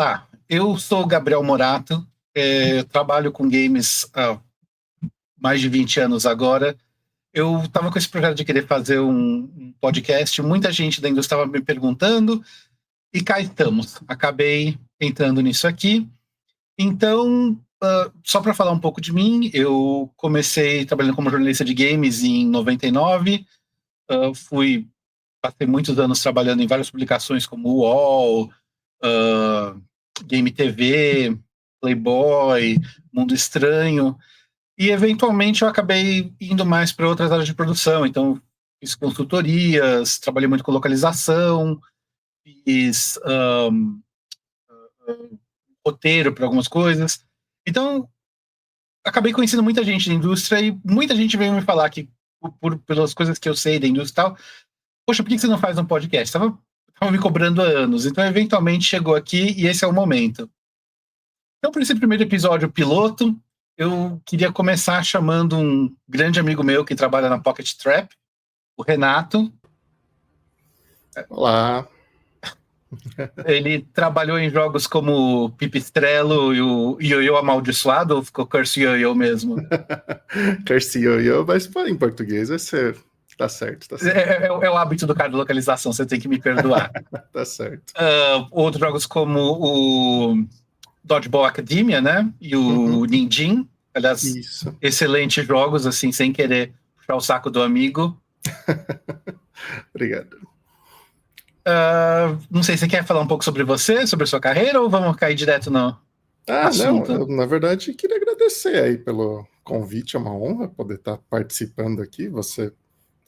Olá, eu sou Gabriel Morato, trabalho com games há mais de 20 anos agora. Eu estava com esse projeto de querer fazer um podcast, muita gente da indústria estava me perguntando, e cá estamos. Acabei entrando nisso aqui. Então, só para falar um pouco de mim, eu comecei trabalhando como jornalista de games em 99, passei muitos anos trabalhando em várias publicações como o UOL, Game TV, Playboy, Mundo Estranho, e eventualmente eu acabei indo mais para outras áreas de produção. Então fiz consultorias, trabalhei muito com localização, fiz roteiro para algumas coisas. Então acabei conhecendo muita gente da indústria e muita gente veio me falar que, pelas coisas que eu sei da indústria e tal, poxa, por que você não faz um podcast? Estava me cobrando há anos, então eventualmente chegou aqui e esse é o momento. Então, por esse primeiro episódio piloto, eu queria começar chamando um grande amigo meu que trabalha na Pocket Trap, o Renato. Olá. Ele trabalhou em jogos como Pipistrello e o Ioiô Amaldiçoado, ou ficou Curse Ioiô mesmo? Curse Ioiô, mas em português vai ser... Tá certo. É o hábito do cara de localização, você tem que me perdoar. Tá certo. Outros jogos como o Dodgeball Academia, né? E o Ninjin. Aliás, Isso. Excelentes jogos, assim, sem querer puxar o saco do amigo. Obrigado. Não sei, você quer falar um pouco sobre você, sobre a sua carreira, ou vamos cair direto no assunto? Não, eu, na verdade, queria agradecer aí pelo convite, é uma honra poder estar participando aqui. Você,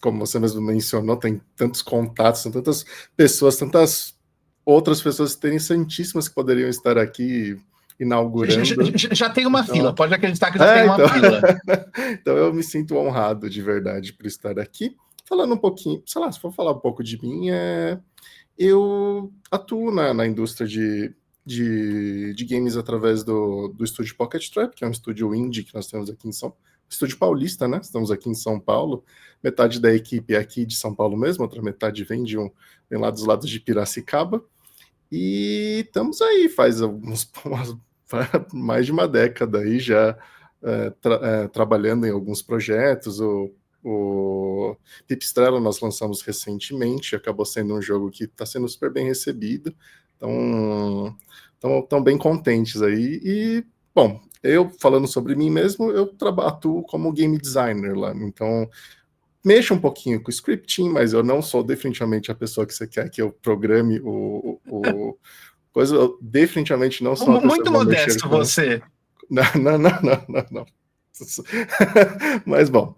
como você mesmo mencionou, tem tantos contatos, são tantas pessoas, tantas outras pessoas interessantíssimas que poderiam estar aqui inaugurando. Já tem uma fila, pode acreditar que já tem uma fila. Então eu me sinto honrado de verdade por estar aqui. Falando um pouquinho, sei lá, se for falar um pouco de mim, eu atuo na indústria de games através do estúdio Pocket Trap, que é um estúdio indie que nós temos aqui em estúdio paulista, né? Estamos aqui em São Paulo. Metade da equipe é aqui de São Paulo mesmo, outra metade vem lá dos lados de Piracicaba. E estamos aí, faz mais de uma década aí já trabalhando em alguns projetos. O Pipistrello nós lançamos recentemente, acabou sendo um jogo que está sendo super bem recebido, então estão bem contentes aí. E, bom, eu falando sobre mim mesmo, eu atuo como game designer lá, então mexo um pouquinho com o scripting, mas eu não sou definitivamente a pessoa que você quer que eu programe coisa, eu definitivamente não sou uma pessoa muito modesto você. Não. Mas, bom,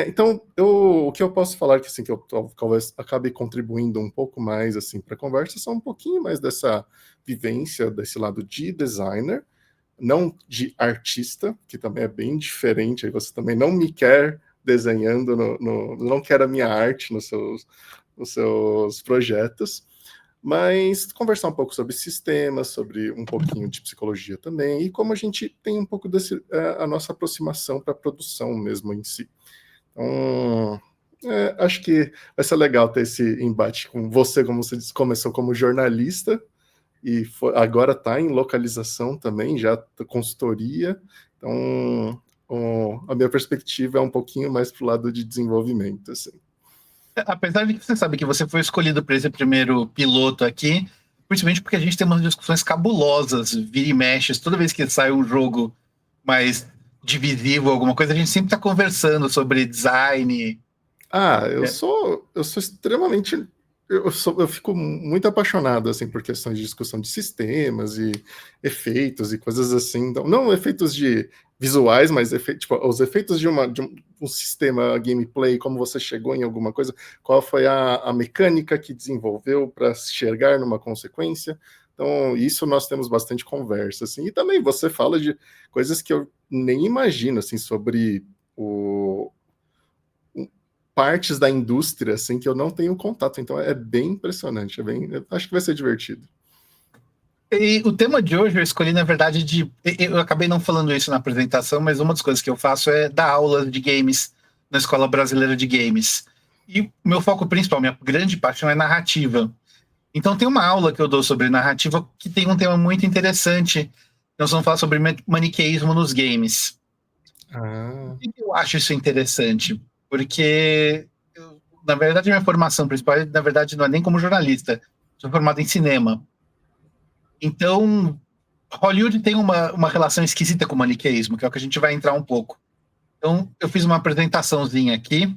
então, o que eu posso falar que, assim, que eu talvez acabe contribuindo um pouco mais, assim, para a conversa, são um pouquinho mais dessa vivência, desse lado de designer, não de artista, que também é bem diferente, aí você também não me quer desenhando, não quer a minha arte nos seus projetos, mas conversar um pouco sobre sistemas, sobre um pouquinho de psicologia também, e como a gente tem um pouco a nossa aproximação para a produção mesmo em si. Então, acho que vai ser legal ter esse embate com você, como você disse, começou como jornalista, e agora está em localização também, já consultoria, então a minha perspectiva é um pouquinho mais para o lado de desenvolvimento, assim. Apesar de que você sabe que você foi escolhido para esse primeiro piloto aqui, principalmente porque a gente tem umas discussões cabulosas, vira e mexe, toda vez que sai um jogo mais divisível, alguma coisa, a gente sempre está conversando sobre design. Eu sou extremamente... Eu fico muito apaixonado, assim, por questões de discussão de sistemas e efeitos e coisas assim. Então, não efeitos visuais, mas os efeitos de um sistema gameplay, como você chegou em alguma coisa, qual foi a mecânica que desenvolveu para chegar numa consequência. Então, isso nós temos bastante conversa, assim. E também você fala de coisas que eu nem imagino, assim, sobre partes da indústria, assim, que eu não tenho contato. Então, é bem impressionante. Eu acho que vai ser divertido. E o tema de hoje eu escolhi, na verdade, eu acabei não falando isso na apresentação, mas uma das coisas que eu faço é dar aulas de games na Escola Brasileira de Games. E o meu foco principal, minha grande paixão é narrativa. Então tem uma aula que eu dou sobre narrativa que tem um tema muito interessante. Nós vamos falar sobre maniqueísmo nos games. Por que eu acho isso interessante? Porque, na verdade, a minha formação principal, na verdade, não é nem como jornalista. Sou formado em cinema. Então, Hollywood tem uma relação esquisita com o maniqueísmo, que é o que a gente vai entrar um pouco. Então, eu fiz uma apresentaçãozinha aqui.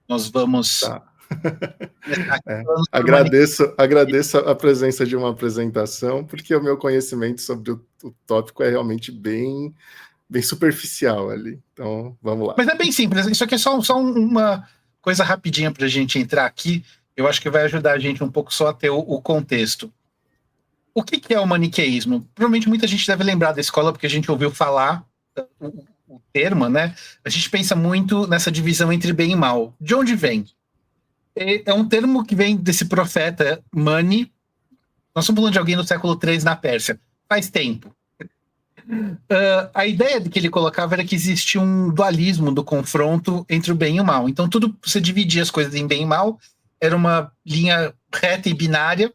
Nós vamos... Tá. Agradeço a presença de uma apresentação, porque o meu conhecimento sobre o tópico é realmente bem superficial ali. Então, vamos lá. Mas é bem simples. Isso aqui é só uma coisa rapidinha para a gente entrar aqui. Eu acho que vai ajudar a gente um pouco só a ter o contexto. O que é o maniqueísmo? Provavelmente muita gente deve lembrar da escola, porque a gente ouviu falar o termo, né? A gente pensa muito nessa divisão entre bem e mal. De onde vem? É um termo que vem desse profeta Mani. Nós estamos falando de alguém do século III na Pérsia. Faz tempo. A ideia que ele colocava era que existia um dualismo do confronto entre o bem e o mal. Então, tudo você dividia as coisas em bem e mal, era uma linha reta e binária,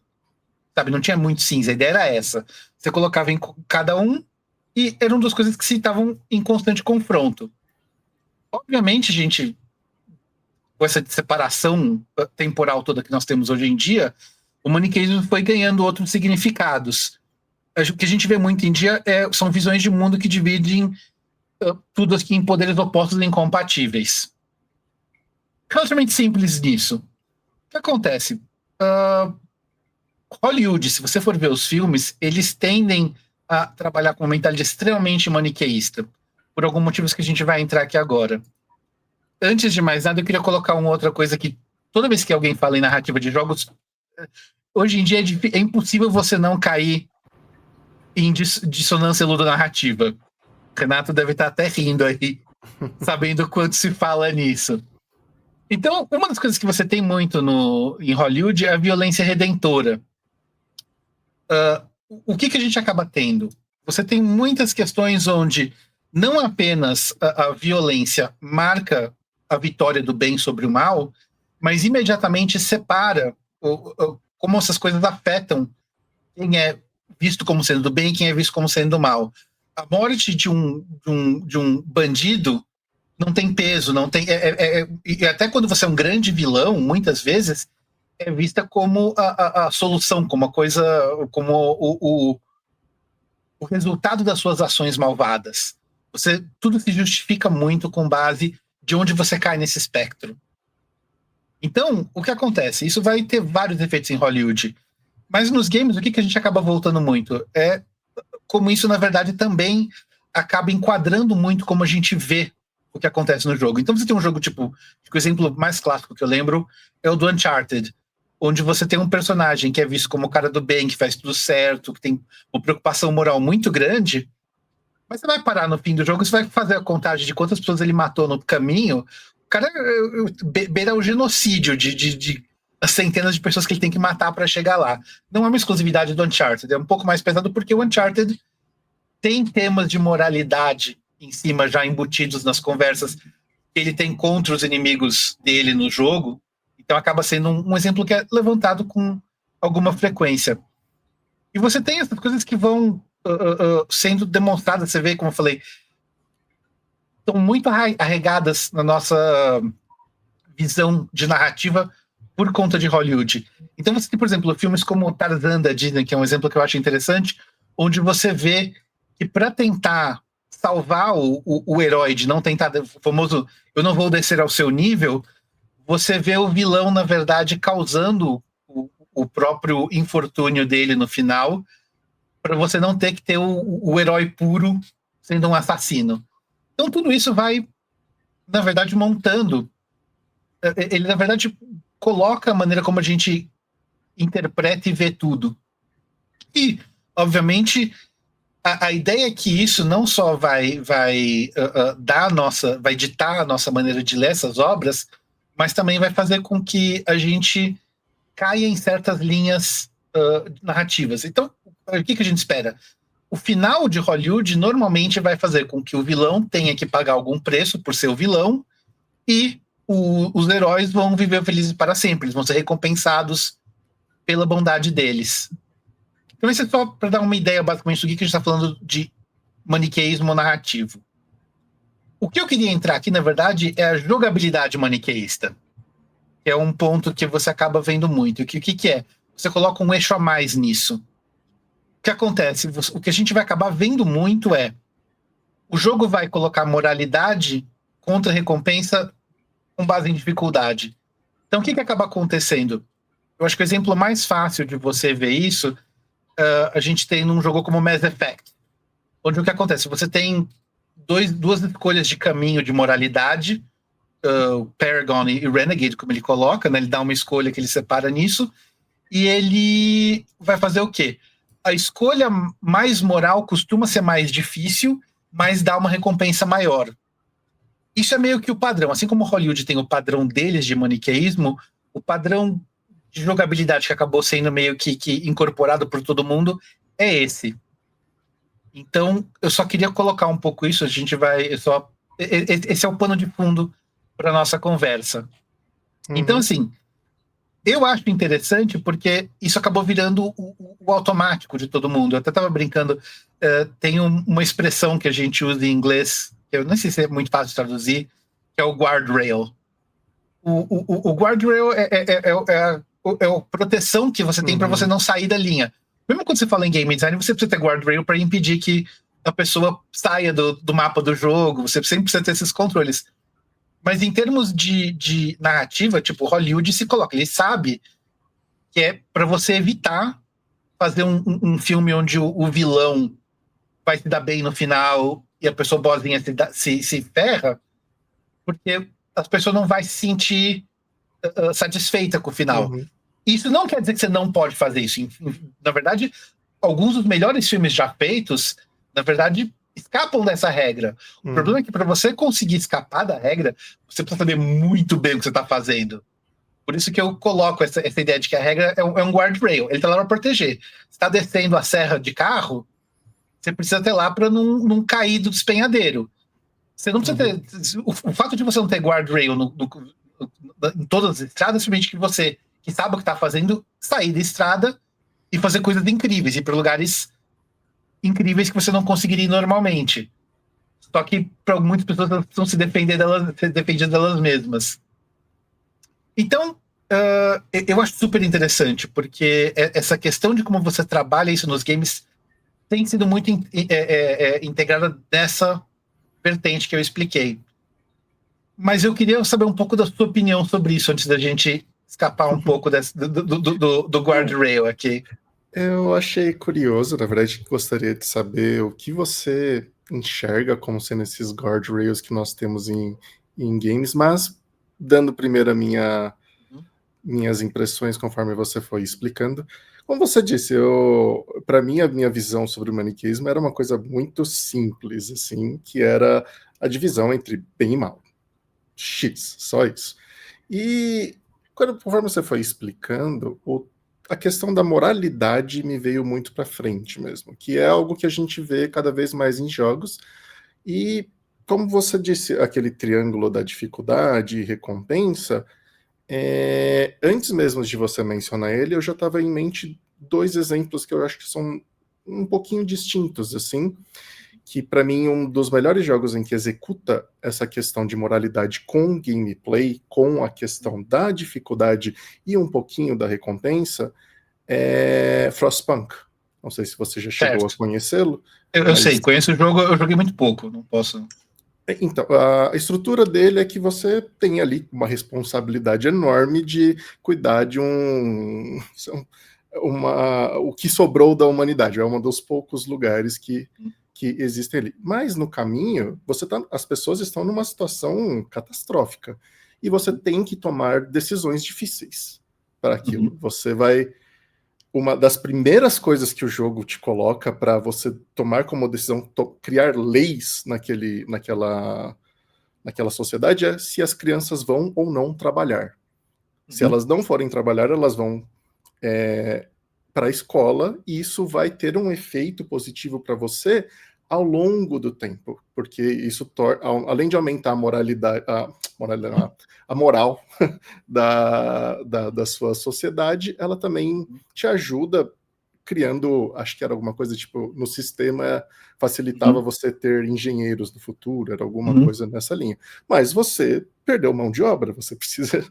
sabe? Não tinha muito cinza, a ideia era essa. Você colocava em cada um e eram duas coisas que se estavam em constante confronto. Obviamente, gente, com essa separação temporal toda que nós temos hoje em dia, o maniqueísmo foi ganhando outros significados. O que a gente vê muito em dia são visões de mundo que dividem tudo aqui em poderes opostos e incompatíveis. Relativamente simples nisso. O que acontece? Hollywood, se você for ver os filmes, eles tendem a trabalhar com uma mentalidade extremamente maniqueísta, por alguns motivos que a gente vai entrar aqui agora. Antes de mais nada, eu queria colocar uma outra coisa que toda vez que alguém fala em narrativa de jogos, hoje em dia é impossível você não cair em dissonância ludonarrativa. Renato deve estar até rindo aí, sabendo quanto se fala nisso. Então, uma das coisas que você tem muito em Hollywood é a violência redentora. O que a gente acaba tendo? Você tem muitas questões onde não apenas a violência marca a vitória do bem sobre o mal, mas imediatamente separa como essas coisas afetam quem é visto como sendo do bem e quem é visto como sendo do mal. A morte de um bandido não tem peso, não tem. E até quando você é um grande vilão, muitas vezes é vista como a solução, como a coisa, como o resultado das suas ações malvadas. Tudo se justifica muito com base de onde você cai nesse espectro. Então, o que acontece? Isso vai ter vários efeitos em Hollywood. Mas nos games, o que a gente acaba voltando muito? É como isso, na verdade, também acaba enquadrando muito como a gente vê o que acontece no jogo. Então você tem um jogo, tipo, o exemplo mais clássico que eu lembro é o do Uncharted, onde você tem um personagem que é visto como o cara do bem, que faz tudo certo, que tem uma preocupação moral muito grande, mas você vai parar no fim do jogo, você vai fazer a contagem de quantas pessoas ele matou no caminho, o cara beira o genocídio de centenas de pessoas que ele tem que matar para chegar lá. Não é uma exclusividade do Uncharted, é um pouco mais pesado porque o Uncharted tem temas de moralidade em cima já embutidos nas conversas que ele tem contra os inimigos dele no jogo, então acaba sendo um exemplo que é levantado com alguma frequência. E você tem essas coisas que vão sendo demonstradas, você vê, como eu falei, estão muito arregadas na nossa visão de narrativa por conta de Hollywood. Então você tem, por exemplo, filmes como Tarzan da Disney, que é um exemplo que eu acho interessante, onde você vê que para tentar salvar o herói, de não tentar, o famoso, eu não vou descer ao seu nível, você vê o vilão, na verdade, causando o próprio infortúnio dele no final, para você não ter que ter o herói puro sendo um assassino. Então tudo isso vai, na verdade, montando. Ele, na verdade, coloca a maneira como a gente interpreta e vê tudo. E, obviamente, a ideia é que isso não só vai ditar a nossa maneira de ler essas obras, mas também vai fazer com que a gente caia em certas linhas narrativas. Então, o que a gente espera? O final de Hollywood normalmente vai fazer com que o vilão tenha que pagar algum preço por ser o vilão e os heróis vão viver felizes para sempre. Eles vão ser recompensados pela bondade deles. Então isso é só para dar uma ideia basicamente do que a gente está falando de maniqueísmo narrativo. O que eu queria entrar aqui, na verdade, é a jogabilidade maniqueísta, que é um ponto que você acaba vendo muito. O que é? Você coloca um eixo a mais nisso. O que acontece? O que a gente vai acabar vendo muito é o jogo vai colocar moralidade contra recompensa com base em dificuldade. Então, o que acaba acontecendo? Eu acho que o exemplo mais fácil de você ver isso, a gente tem num jogo como Mass Effect, onde o que acontece? Você tem duas escolhas de caminho de moralidade, Paragon e Renegade, como ele coloca, né? Ele dá uma escolha que ele separa nisso, e ele vai fazer o quê? A escolha mais moral costuma ser mais difícil, mas dá uma recompensa maior. Isso é meio que o padrão. Assim como Hollywood tem o padrão deles de maniqueísmo, o padrão de jogabilidade que acabou sendo meio que incorporado por todo mundo é esse. Então, eu só queria colocar um pouco isso, a gente vai... esse é o pano de fundo para a nossa conversa. Então, assim, eu acho interessante porque isso acabou virando o automático de todo mundo. Eu até estava brincando, tem uma expressão que a gente usa em inglês, que eu não sei se é muito fácil de traduzir, que é o guardrail. O guardrail é a proteção que você tem para você não sair da linha. Mesmo quando você fala em game design, você precisa ter guardrail para impedir que a pessoa saia do mapa do jogo, você sempre precisa ter esses controles. Mas em termos de narrativa, tipo, Hollywood se coloca, ele sabe que é para você evitar fazer um filme onde o vilão vai se dar bem no final e a pessoa boazinha se ferra, porque as pessoas não vai se sentir satisfeita com o final. Isso não quer dizer que você não pode fazer isso. Na verdade, alguns dos melhores filmes já feitos, na verdade, escapam dessa regra. O problema é que para você conseguir escapar da regra, você precisa saber muito bem o que você está fazendo. Por isso que eu coloco essa ideia de que a regra é um guardrail. Ele está lá para proteger. Você está descendo a serra de carro, você precisa ter lá para não cair do despenhadeiro. Você não precisa ter... O fato de você não ter guardrail em todas as estradas, simplesmente que você, que sabe o que está fazendo, sair da estrada e fazer coisas incríveis, ir para lugares incríveis que você não conseguiria normalmente. Só que para muitas pessoas elas precisam se defender delas mesmas. Então, eu acho super interessante, porque essa questão de como você trabalha isso nos games tem sido muito integrada nessa vertente que eu expliquei. Mas eu queria saber um pouco da sua opinião sobre isso, antes da gente escapar um pouco do guardrail aqui. Eu achei curioso, na verdade, gostaria de saber o que você enxerga como sendo esses guardrails que nós temos em games, mas dando primeiro minhas impressões conforme você foi explicando. Como você disse, para mim, a minha visão sobre o maniqueísmo era uma coisa muito simples, assim, que era a divisão entre bem e mal. X, só isso. E conforme você foi explicando, a questão da moralidade me veio muito para frente mesmo, que é algo que a gente vê cada vez mais em jogos. E como você disse, aquele triângulo da dificuldade e recompensa, antes mesmo de você mencionar ele, eu já estava em mente dois exemplos que eu acho que são um pouquinho distintos, assim, que para mim um dos melhores jogos em que executa essa questão de moralidade com gameplay, com a questão da dificuldade e um pouquinho da recompensa, é Frostpunk. Não sei se você já chegou a conhecê-lo. Eu sei, conheço o jogo, eu joguei muito pouco, não posso... Então, a estrutura dele é que você tem ali uma responsabilidade enorme de cuidar de o que sobrou da humanidade. É um dos poucos lugares que existem ali. Mas no caminho, as pessoas estão numa situação catastrófica e você tem que tomar decisões difíceis para aquilo. Você vai... Uma das primeiras coisas que o jogo te coloca para você tomar como decisão criar leis naquela sociedade é se as crianças vão ou não trabalhar. Se elas não forem trabalhar, elas vão para a escola, e isso vai ter um efeito positivo para você ao longo do tempo, porque isso além de aumentar a moralidade, a moral da sua sociedade, ela também te ajuda criando, acho que era alguma coisa tipo, no sistema facilitava você ter engenheiros no futuro, era alguma coisa nessa linha. Mas você perdeu mão de obra, você precisa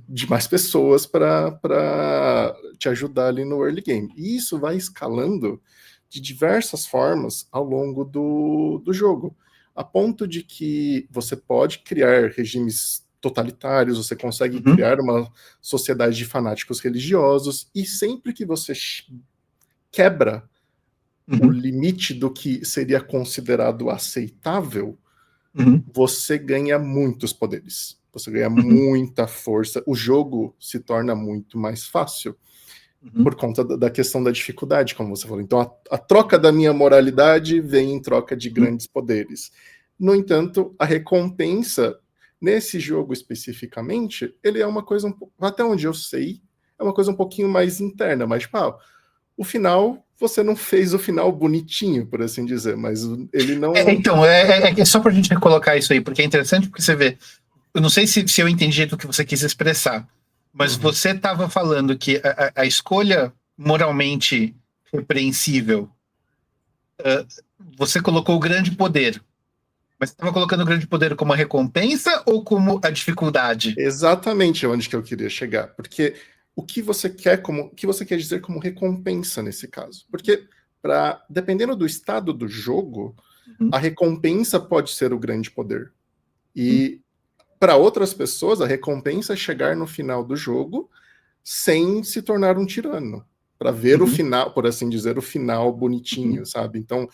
de mais pessoas para te ajudar ali no early game. E isso vai escalando de diversas formas ao longo do jogo, a ponto de que você pode criar regimes totalitários, você consegue criar uma sociedade de fanáticos religiosos, e sempre que você quebra o limite do que seria considerado aceitável, você ganha muitos poderes, você ganha muita força, o jogo se torna muito mais fácil, por conta da questão da dificuldade, como você falou. Então, a troca da minha moralidade vem em troca de grandes poderes. No entanto, a recompensa, nesse jogo especificamente, ele é uma coisa, até onde eu sei, é uma coisa um pouquinho mais interna, mas, tipo, o final, você não fez o final bonitinho, por assim dizer, mas ele não... Então, é só pra gente recolocar isso aí, porque é interessante, porque você vê, eu não sei se eu entendi do que você quis expressar, mas você estava falando que a escolha moralmente repreensível, você colocou o grande poder, mas você estava colocando o grande poder como a recompensa ou como a dificuldade? Exatamente onde que eu queria chegar, porque o que você quer dizer como recompensa nesse caso? Porque, dependendo do estado do jogo, a recompensa pode ser o grande poder. E para outras pessoas, a recompensa é chegar no final do jogo sem se tornar um tirano, para ver o final, por assim dizer, o final bonitinho, sabe? Então,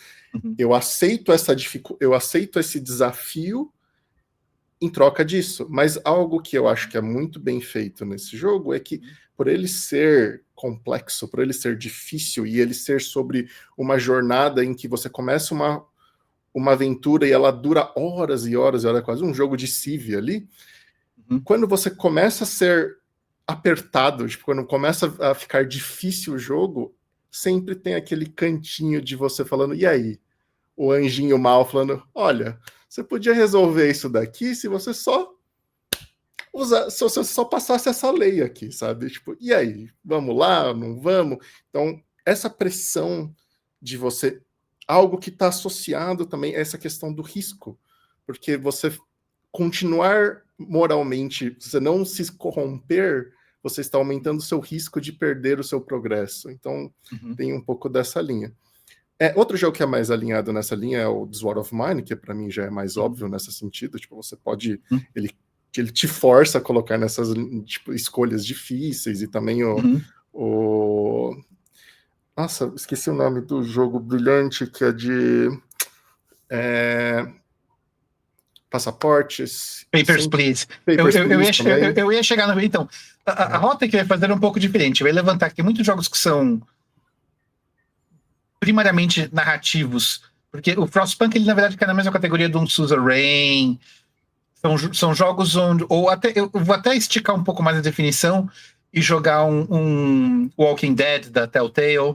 eu aceito esse desafio em troca disso, mas algo que eu acho que é muito bem feito nesse jogo é que, por ele ser complexo, por ele ser difícil, e ele ser sobre uma jornada em que você começa uma aventura e ela dura horas e horas, é quase um jogo de Civ ali, quando você começa a ser apertado, tipo, quando começa a ficar difícil o jogo, sempre tem aquele cantinho de você falando, e aí? O anjinho mal falando, olha, você podia resolver isso daqui se você só passasse essa lei aqui, sabe? Tipo, e aí? Vamos lá? Não vamos? Então, essa pressão de você... Algo que está associado também a essa questão do risco. Porque você continuar moralmente, você não se corromper, você está aumentando o seu risco de perder o seu progresso. Então, tem um pouco dessa linha. Outro jogo que é mais alinhado nessa linha é o Sword of Mine, que para mim já é mais óbvio nesse sentido. Tipo, você pode... Ele te força a colocar nessas tipo, escolhas difíceis, e também o... Nossa, esqueci o nome do jogo brilhante, que é de... passaportes. Papers, Please. Eu ia chegar no... Então, a rota que vai fazer é um pouco diferente. Vai levantar que tem muitos jogos que são primariamente narrativos, porque o Frostpunk, ele na verdade cai na mesma categoria de um Suzerain. São jogos onde... Ou até, eu vou até esticar um pouco mais a definição e jogar um Walking Dead da Telltale.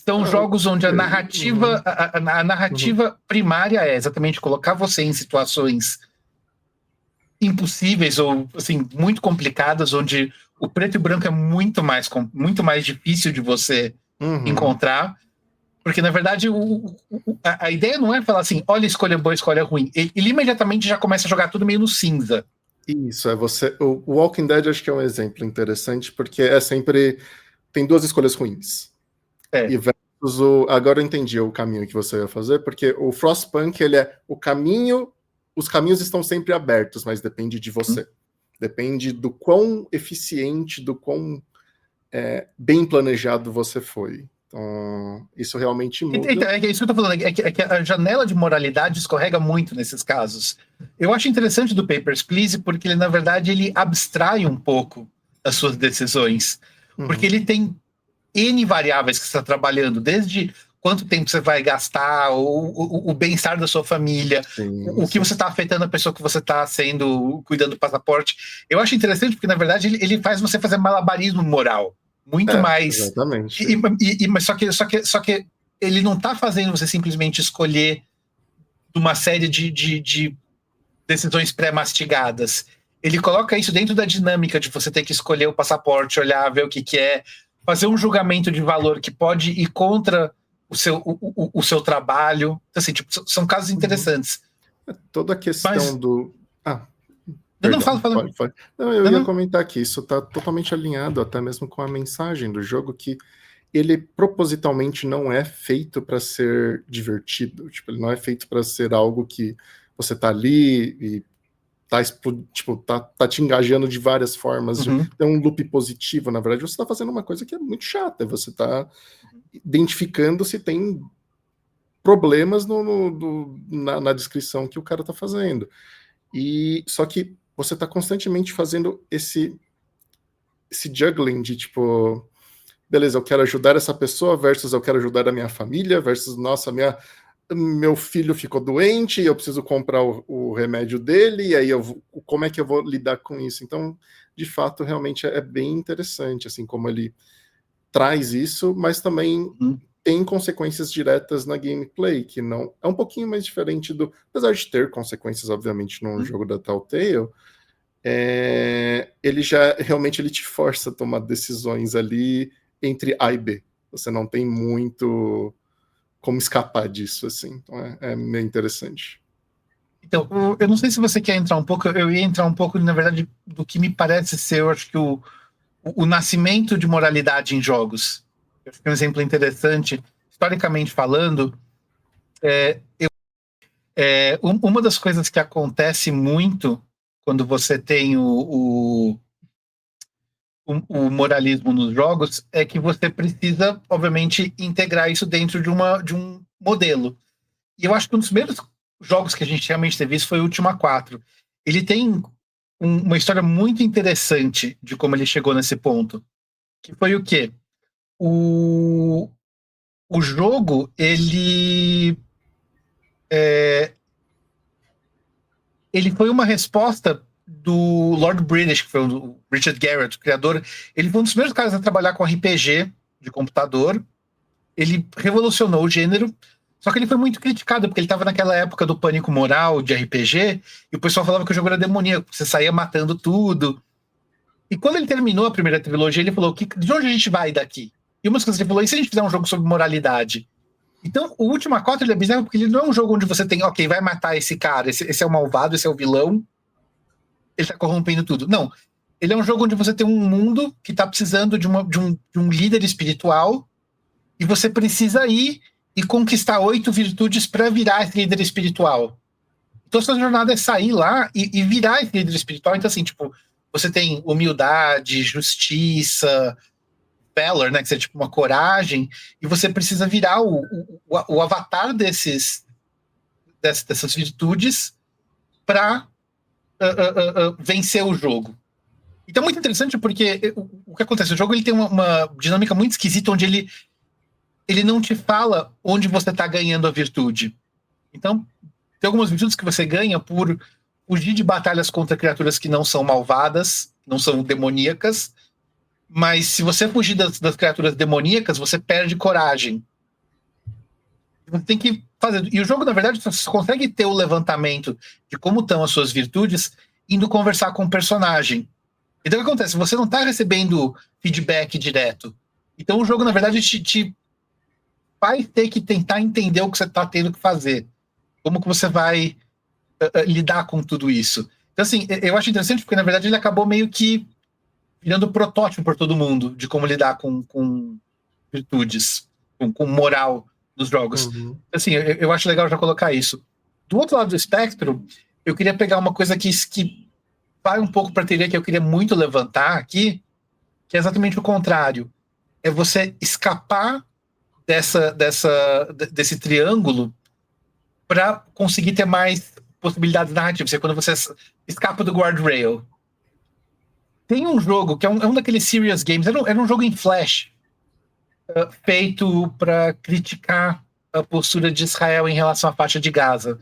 São jogos onde a narrativa, a narrativa primária é exatamente colocar você em situações impossíveis ou assim, muito complicadas, onde o preto e branco é muito mais difícil de você encontrar. Porque, na verdade, a ideia não é falar assim, olha, escolha boa, escolha ruim. Ele imediatamente já começa a jogar tudo meio no cinza. Isso, o Walking Dead acho que é um exemplo interessante, porque é sempre... Tem duas escolhas ruins. E versus agora eu entendi o caminho que você ia fazer, porque o Frostpunk, ele é o caminho... Os caminhos estão sempre abertos, mas depende de você. Depende do quão eficiente, do quão bem planejado você foi. Então, isso realmente muda. É isso que eu tô falando, é que a janela de moralidade escorrega muito nesses casos. Eu acho interessante do Papers, Please, porque ele, na verdade, ele abstrai um pouco as suas decisões. Porque ele tem N variáveis que você está trabalhando, desde quanto tempo você vai gastar, o bem-estar da sua família, o que você está afetando a pessoa que você está cuidando do passaporte. Eu acho interessante porque, na verdade, ele faz você fazer malabarismo moral. Muito mais. Exatamente. Mas só que ele não tá fazendo você simplesmente escolher uma série de decisões pré-mastigadas. Ele coloca isso dentro da dinâmica de você ter que escolher o passaporte, olhar, ver o que é, fazer um julgamento de valor que pode ir contra o seu trabalho. Então, assim, tipo, são casos interessantes. Toda a questão do... Não, perdão, fala. Não, eu ia comentar que isso está totalmente alinhado até mesmo com a mensagem do jogo, que ele propositalmente não é feito para ser divertido. Tipo, ele não é feito para ser algo que você tá ali e tá te engajando de várias formas. Tem um loop positivo, na verdade, você tá fazendo uma coisa que é muito chata. Você tá identificando se tem problemas na descrição que o cara tá fazendo. E só que você tá constantemente fazendo esse juggling de tipo, beleza, eu quero ajudar essa pessoa versus eu quero ajudar a minha família versus, nossa, meu filho ficou doente e eu preciso comprar o remédio dele, e aí como é que eu vou lidar com isso? Então, de fato, realmente é bem interessante, assim, como ele traz isso, mas também tem consequências diretas na gameplay, que não é um pouquinho mais diferente apesar de ter consequências, obviamente, num jogo da Telltale, ele realmente ele te força a tomar decisões ali entre A e B. Você não tem muito como escapar disso, assim. Então é meio interessante. Então, eu não sei se você quer entrar um pouco, eu ia entrar um pouco, na verdade, do que me parece ser, eu acho que o nascimento de moralidade em jogos. Eu acho que é um exemplo interessante, historicamente falando, uma das coisas que acontece muito quando você tem o moralismo nos jogos é que você precisa, obviamente, integrar isso dentro de um modelo. E eu acho que um dos primeiros jogos que a gente realmente teve isso foi o Ultima 4. Ele tem uma história muito interessante de como ele chegou nesse ponto. Que foi o quê? O jogo, ele foi uma resposta do Lord British, que foi o Richard Garrett, o criador. Ele foi um dos primeiros caras a trabalhar com RPG de computador. Ele revolucionou o gênero, só que ele foi muito criticado, porque ele estava naquela época do pânico moral de RPG, e o pessoal falava que o jogo era demoníaco, você saía matando tudo. E quando ele terminou a primeira trilogia, ele falou, de onde a gente vai daqui? E uma das coisas que ele falou, e se a gente fizer um jogo sobre moralidade? Então, o Ultima 4 ele é bizarro porque ele não é um jogo onde você tem, ok, vai matar esse cara, esse é o malvado, esse é o vilão, ele tá corrompendo tudo. Não. Ele é um jogo onde você tem um mundo que tá precisando de um líder espiritual e você precisa ir e conquistar 8 virtudes para virar esse líder espiritual. Então, sua jornada é sair lá e virar esse líder espiritual. Então, assim, tipo, você tem humildade, justiça, valor, né, que seria tipo uma coragem, e você precisa virar o avatar dessas virtudes para vencer o jogo. Então é muito interessante porque o que acontece? O jogo ele tem uma dinâmica muito esquisita onde ele não te fala onde você está ganhando a virtude. Então, tem algumas virtudes que você ganha por fugir de batalhas contra criaturas que não são malvadas, não são demoníacas, mas se você fugir das criaturas demoníacas, você perde coragem. Você tem que fazer. E o jogo, na verdade, você consegue ter o levantamento de como estão as suas virtudes indo conversar com o personagem. Então o que acontece? Você não está recebendo feedback direto. Então o jogo, na verdade, te faz ter que tentar entender o que você está tendo que fazer. Como que você vai lidar com tudo isso. Então, assim, eu acho interessante porque, na verdade, ele acabou meio que virando protótipo por todo mundo de como lidar com virtudes, com moral dos jogos. Assim, eu acho legal já colocar isso. Do outro lado do espectro, eu queria pegar uma coisa que vai um pouco para a teoria que eu queria muito levantar aqui, que é exatamente o contrário. É você escapar desse triângulo para conseguir ter mais possibilidades narrativas. É quando você escapa do guardrail. Tem um jogo que é um daqueles serious games, era um jogo em Flash, feito para criticar a postura de Israel em relação à faixa de Gaza.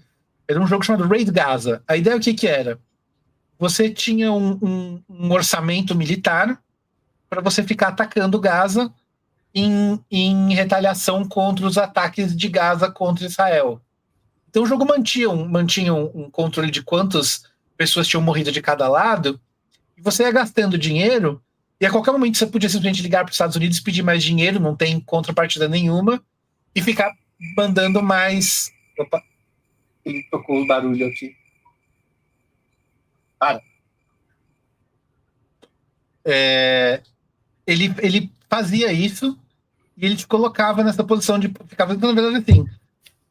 Era um jogo chamado Raid Gaza. A ideia o que era? Você tinha um orçamento militar para você ficar atacando Gaza em retaliação contra os ataques de Gaza contra Israel. Então o jogo mantinha um controle de quantas pessoas tinham morrido de cada lado, e você ia gastando dinheiro, e a qualquer momento você podia simplesmente ligar para os Estados Unidos, pedir mais dinheiro, não tem contrapartida nenhuma, e ficar mandando mais... Opa, ele tocou o barulho aqui. Para. Ele fazia isso, e ele te colocava nessa posição de... Ficava, na verdade, assim,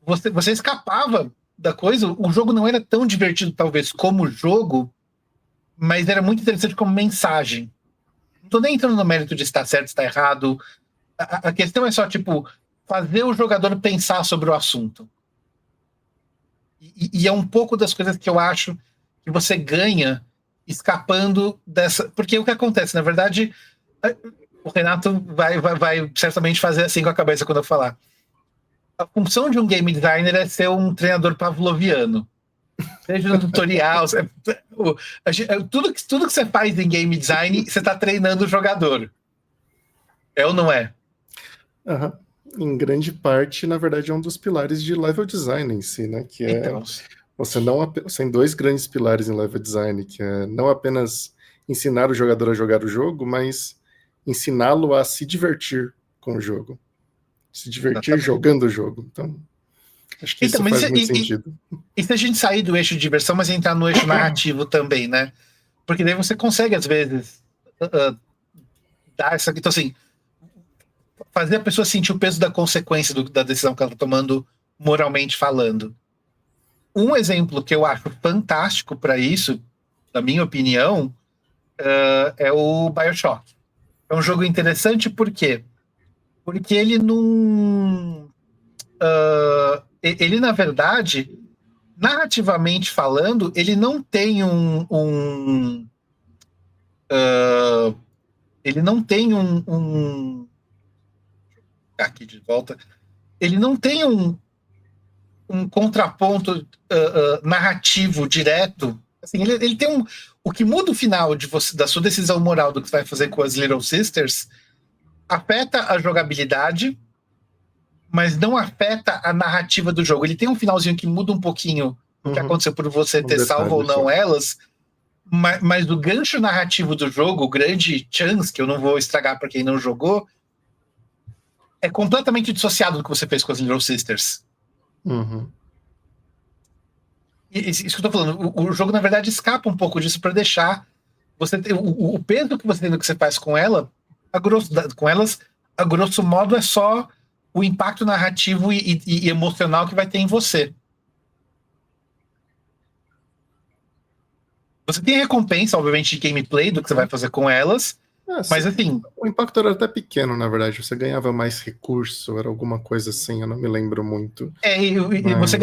você escapava da coisa, o jogo não era tão divertido, talvez, como jogo, mas era muito interessante como mensagem. Não tô nem entrando no mérito de estar certo, estar errado. A questão é só, tipo, fazer o jogador pensar sobre o assunto. E é um pouco das coisas que eu acho que você ganha escapando dessa... Porque o que acontece, na verdade, o Renato vai certamente fazer assim com a cabeça quando eu falar. A função de um game designer é ser um treinador pavloviano. Seja no tutorial, tudo que você faz em game design, você está treinando o jogador. É ou não é? Uhum. Em grande parte, na verdade, é um dos pilares de level design em si, né? Que é Então, você tem dois grandes pilares em level design, que é não apenas ensinar o jogador a jogar o jogo, mas ensiná-lo a se divertir com o jogo. Se divertir exatamente. jogando o jogo. Então, acho que isso faz muito sentido. E se a gente sair do eixo de diversão, mas entrar no eixo narrativo também, né? Porque daí você consegue, às vezes, dar essa... Então, assim, fazer a pessoa sentir o peso da consequência da decisão que ela está tomando, moralmente falando. Um exemplo que eu acho fantástico para isso, na minha opinião, é o BioShock. É um jogo interessante por quê? Porque ele não... ele, na verdade, narrativamente falando, ele não tem ele não tem aqui de volta, ele não tem um contraponto narrativo direto. Assim, ele tem o que muda o final da sua decisão moral do que você vai fazer com as Little Sisters afeta a jogabilidade, mas não afeta a narrativa do jogo. Ele tem um finalzinho que muda um pouquinho o que aconteceu por você ter salvo ou não elas, mas o gancho narrativo do jogo, o grande chance, que eu não vou estragar para quem não jogou, é completamente dissociado do que você fez com as Little Sisters. Isso que eu tô falando, o jogo, na verdade, escapa um pouco disso para deixar você ter o peso que você tem no que você faz com elas, a grosso modo, é só o impacto narrativo e emocional que vai ter em você. Você tem recompensa, obviamente, de gameplay do que você vai fazer com elas, mas assim... O impacto era até pequeno, na verdade. Você ganhava mais recurso, era alguma coisa assim, eu não me lembro muito. Você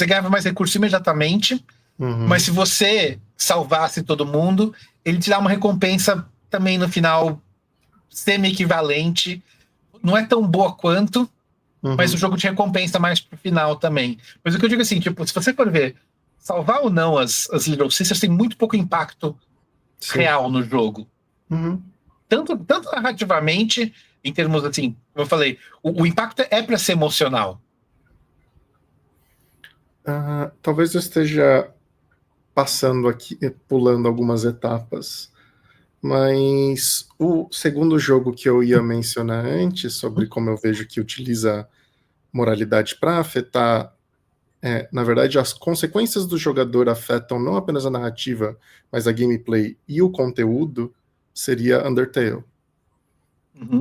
ganhava mais recurso imediatamente, mas se você salvasse todo mundo, ele te dá uma recompensa também no final semi-equivalente. Não é tão boa quanto, mas o jogo te recompensa mais pro final também. Mas o que eu digo assim, tipo, se você for ver, salvar ou não as Little Sisters tem muito pouco impacto real no jogo. Tanto narrativamente, em termos assim, como eu falei, o impacto é para ser emocional. Talvez eu esteja passando aqui, pulando algumas etapas, mas o segundo jogo que eu ia mencionar antes, sobre como eu vejo que utiliza moralidade para afetar, na verdade, as consequências do jogador afetam não apenas a narrativa, mas a gameplay e o conteúdo, seria Undertale.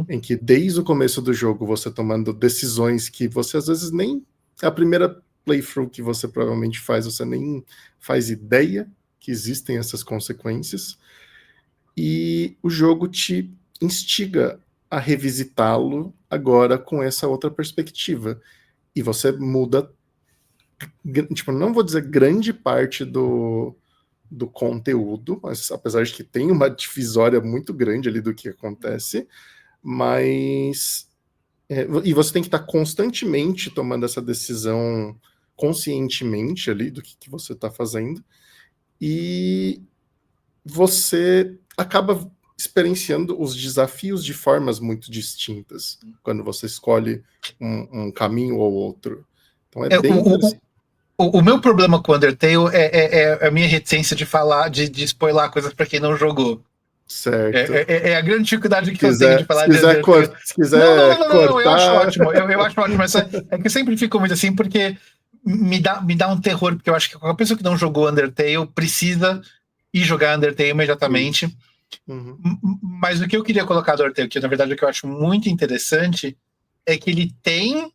Em que desde o começo do jogo você tomando decisões que você às vezes nem... A primeira playthrough que você provavelmente faz, você nem faz ideia que existem essas consequências, e o jogo te instiga a revisitá-lo agora com essa outra perspectiva. E você muda, tipo, não vou dizer grande parte do conteúdo, mas apesar de que tem uma divisória muito grande ali do que acontece, mas... e você tem que estar constantemente tomando essa decisão conscientemente ali do que você está fazendo, e você acaba experienciando os desafios de formas muito distintas, quando você escolhe um caminho ou outro. Então é bem interessante. O meu problema com o Undertale é a minha reticência de falar, de spoiler coisas para quem não jogou. Certo. É a grande dificuldade que eu tenho de falar de Undertale. Se quiser cortar... eu acho ótimo. Eu acho ótimo. É que eu sempre fico muito assim, porque me dá um terror, porque eu acho que qualquer pessoa que não jogou Undertale precisa ir jogar Undertale imediatamente. Uhum. Mas o que eu queria colocar do Undertale, que na verdade o que eu acho muito interessante, é que ele tem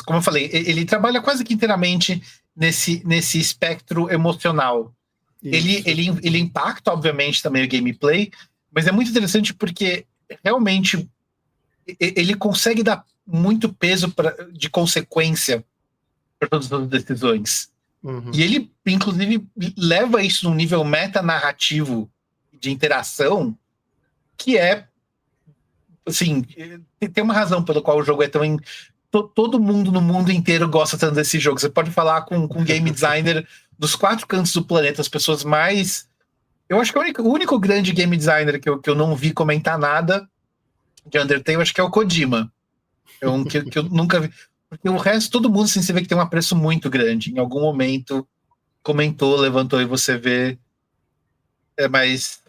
como eu falei, ele trabalha quase que inteiramente nesse espectro emocional. Ele impacta, obviamente, também o gameplay, mas é muito interessante porque realmente ele consegue dar muito peso de consequência para todas as decisões. Uhum. E ele, inclusive, leva isso num nível metanarrativo de interação que é, assim, tem uma razão pela qual o jogo é tão... Todo mundo no mundo inteiro gosta tanto desse jogo. Você pode falar com um game designer dos 4 cantos do planeta, as pessoas mais... Eu acho que o único grande game designer que eu não vi comentar nada de Undertale, acho que é o Kojima. É um que eu nunca vi. Porque o resto, todo mundo, assim, você vê que tem um apreço muito grande. Em algum momento comentou, levantou e você vê. Mas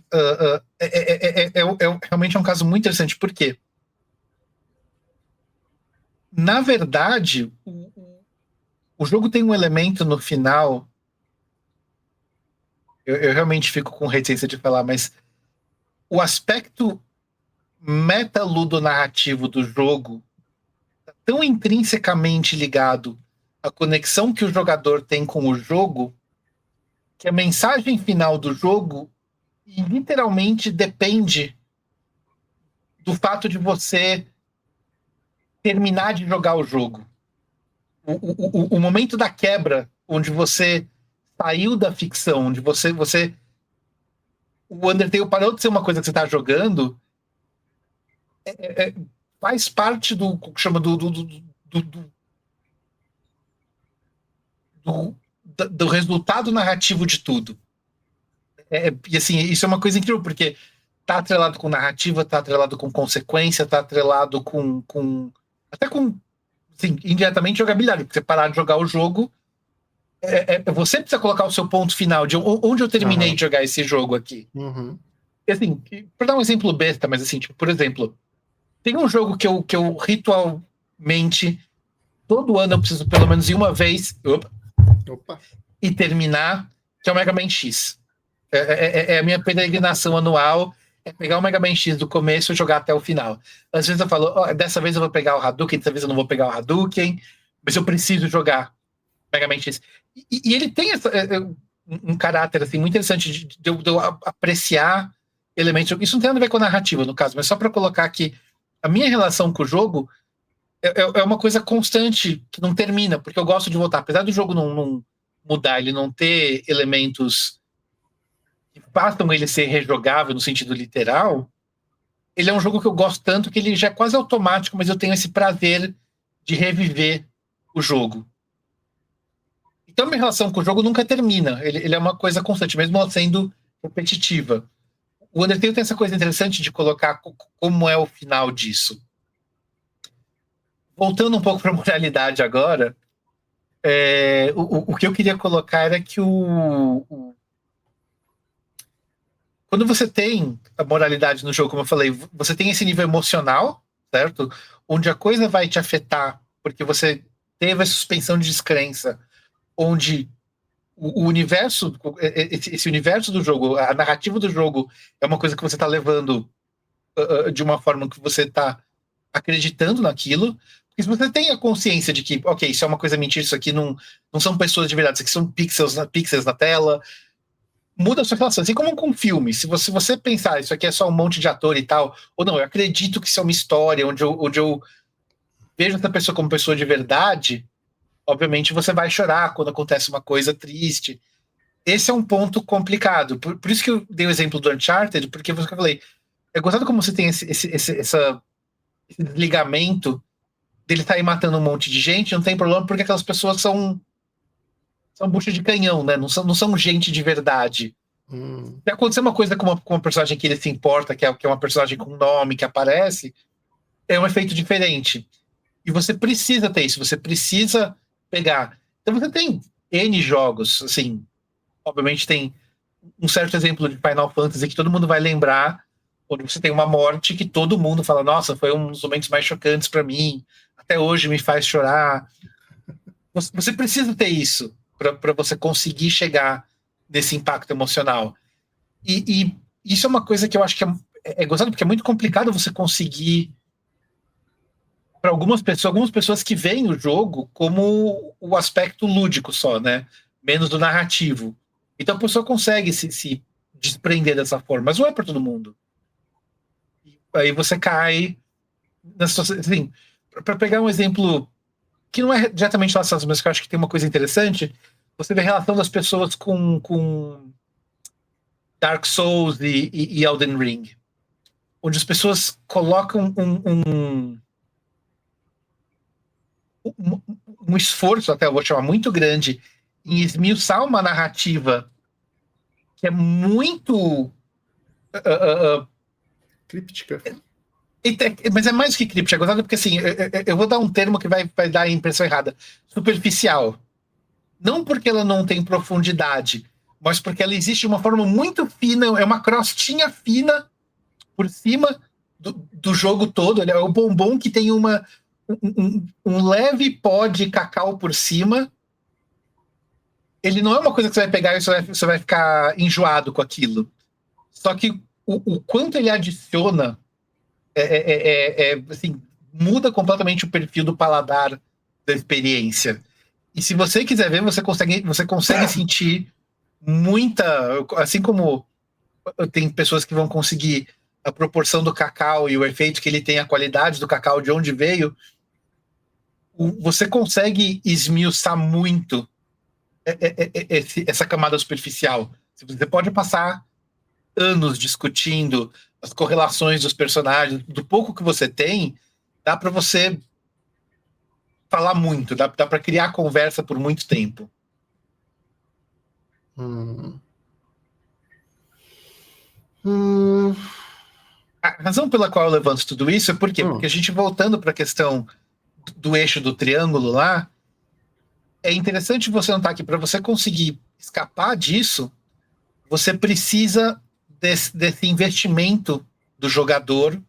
realmente é um caso muito interessante. Por quê? Na verdade, o jogo tem um elemento no final. Eu realmente fico com reticência de falar, mas o aspecto meta-ludonarrativo do jogo tá tão intrinsecamente ligado à conexão que o jogador tem com o jogo que a mensagem final do jogo literalmente depende do fato de você terminar de jogar o jogo. O momento da quebra, onde você saiu da ficção, onde você o Undertale parou de ser uma coisa que você está jogando, faz parte do que chama do resultado narrativo de tudo. E assim, isso é uma coisa incrível, porque tá atrelado com narrativa, tá atrelado com consequência, tá atrelado até com, assim, indiretamente jogabilidade, porque você parar de jogar o jogo, você precisa colocar o seu ponto final de onde eu terminei de jogar esse jogo aqui. Uhum. E, assim, para dar um exemplo besta, mas assim, tipo, por exemplo, tem um jogo que eu ritualmente, todo ano eu preciso pelo menos ir uma vez e terminar, que é o Mega Man X. É a minha peregrinação anual, é pegar o Mega Man X do começo e jogar até o final. Às vezes eu falo, dessa vez eu vou pegar o Hadouken, dessa vez eu não vou pegar o Hadouken, mas eu preciso jogar Mega Man X. E ele tem um caráter assim, muito interessante de eu apreciar elementos. Isso não tem nada a ver com a narrativa, no caso, mas só para colocar que a minha relação com o jogo é uma coisa constante, que não termina, porque eu gosto de voltar. Apesar do jogo não mudar, ele não ter elementos que façam ele ser rejogável no sentido literal, ele é um jogo que eu gosto tanto que ele já é quase automático, mas eu tenho esse prazer de reviver o jogo. Então, minha relação com o jogo nunca termina. Ele é uma coisa constante, mesmo sendo repetitiva. O Undertale tem essa coisa interessante de colocar como é o final disso. Voltando um pouco para a moralidade agora, o que eu queria colocar era que quando você tem a moralidade no jogo, como eu falei, você tem esse nível emocional, certo? Onde a coisa vai te afetar porque você teve a suspensão de descrença, onde o universo, esse universo do jogo, a narrativa do jogo é uma coisa que você está levando de uma forma que você está acreditando naquilo. Porque se você tem a consciência de que, ok, isso é uma coisa mentira, isso aqui não são pessoas de verdade, isso aqui são pixels na tela, muda a sua relação. Assim como com um filme, se você pensar, isso aqui é só um monte de ator e tal, ou não, eu acredito que isso é uma história, onde eu vejo essa pessoa como pessoa de verdade, obviamente você vai chorar quando acontece uma coisa triste. Esse é um ponto complicado. Por isso que eu dei o exemplo do Uncharted, porque eu falei, é gostado como você tem esse desligamento dele estar aí matando um monte de gente, não tem problema, porque aquelas pessoas são bucha de canhão, né? Não são gente de verdade. Se acontecer uma coisa com uma personagem que ele se importa, que é uma personagem com nome, que aparece, é um efeito diferente. E você precisa ter isso, você precisa pegar. Então você tem N jogos, assim, obviamente tem um certo exemplo de Final Fantasy que todo mundo vai lembrar, onde você tem uma morte que todo mundo fala, nossa, foi um dos momentos mais chocantes para mim, até hoje me faz chorar. Você precisa ter isso para você conseguir chegar nesse impacto emocional. E isso é uma coisa que eu acho que é gozado, porque é muito complicado você conseguir para algumas pessoas que veem o jogo como o aspecto lúdico só, né? Menos do narrativo. Então a pessoa consegue se desprender dessa forma, mas não é para todo mundo. Aí você cai na situação. Assim, para pegar um exemplo que não é diretamente relacionado, mas que eu acho que tem uma coisa interessante, você vê a relação das pessoas com Dark Souls e Elden Ring, onde as pessoas colocam um esforço, até eu vou chamar muito grande, em esmiuçar uma narrativa que é muito. Críptica. Mas é mais do que críptica, é gozado porque assim, eu vou dar um termo que vai dar a impressão errada. Superficial. Não porque ela não tem profundidade, mas porque ela existe de uma forma muito fina, é uma crostinha fina por cima do jogo todo. É o bombom que tem um leve pó de cacau por cima. Ele não é uma coisa que você vai pegar e você vai ficar enjoado com aquilo. Só que o quanto ele adiciona assim, muda completamente o perfil do paladar da experiência. E se você quiser ver, você consegue sentir muita. Assim como tem pessoas que vão conseguir a proporção do cacau e o efeito que ele tem, a qualidade do cacau, de onde veio, você consegue esmiuçar muito essa camada superficial. Você pode passar anos discutindo as correlações dos personagens, do pouco que você tem, dá para você falar muito, dá para criar conversa por muito tempo. A razão pela qual eu levanto tudo isso é por quê? Porque a gente, voltando para a questão do eixo do triângulo lá, é interessante você notar que para você conseguir escapar disso, você precisa desse investimento do jogador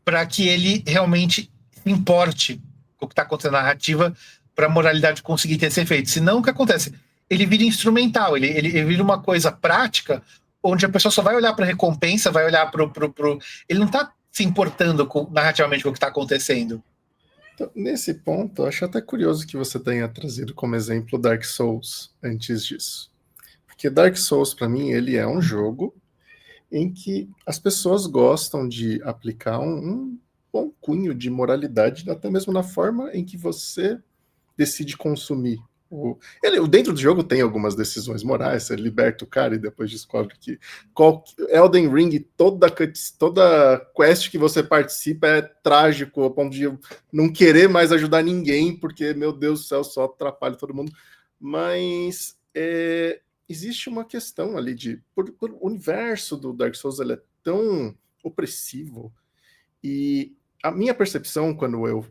para que ele realmente se importe com o que está acontecendo na narrativa, para a moralidade conseguir ter esse efeito. Senão, o que acontece? Ele vira instrumental, ele vira uma coisa prática, onde a pessoa só vai olhar para a recompensa, vai olhar para o. Ele não está se importando narrativamente com o que está acontecendo. Então, nesse ponto, eu acho até curioso que você tenha trazido como exemplo Dark Souls antes disso. Porque Dark Souls, para mim, ele é um jogo em que as pessoas gostam de aplicar um bom cunho de moralidade, até mesmo na forma em que você decide consumir. Dentro do jogo tem algumas decisões morais, você liberta o cara e depois descobre que Elden Ring, toda quest que você participa é trágico, ao ponto de não querer mais ajudar ninguém, porque, meu Deus do céu, só atrapalha todo mundo. Mas existe uma questão ali o universo do Dark Souls, ele é tão opressivo, e a minha percepção,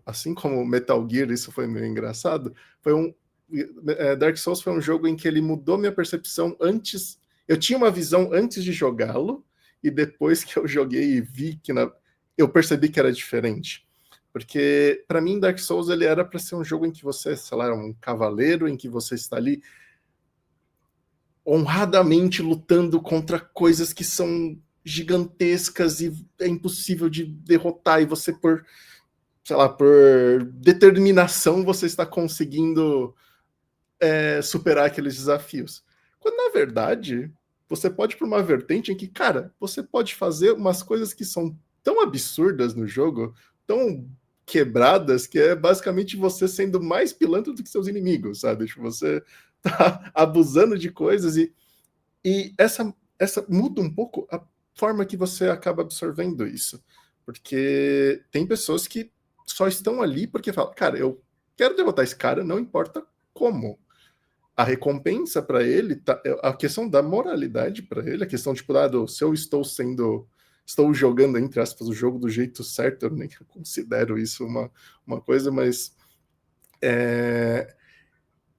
assim como Metal Gear, isso foi meio engraçado, Dark Souls foi um jogo em que ele mudou minha percepção antes. Eu tinha uma visão antes de jogá-lo, e depois que eu joguei e vi que eu percebi que era diferente. Porque, para mim, Dark Souls ele era para ser um jogo em que você, sei lá, é um cavaleiro, em que você está ali honradamente lutando contra coisas que são gigantescas e é impossível de derrotar, e você, por determinação, você está conseguindo superar aqueles desafios. Quando, na verdade, você pode ir para uma vertente em que, cara, você pode fazer umas coisas que são tão absurdas no jogo, tão quebradas, que é basicamente você sendo mais pilantra do que seus inimigos, sabe? Tipo, você tá abusando de coisas, e essa muda um pouco a forma que você acaba absorvendo isso. Porque tem pessoas que só estão ali porque falam, cara, eu quero derrotar esse cara, não importa como. a recompensa para ele, a questão da moralidade para ele, a questão tipo, se eu estou jogando, entre aspas, o jogo do jeito certo, eu nem considero isso uma coisa, mas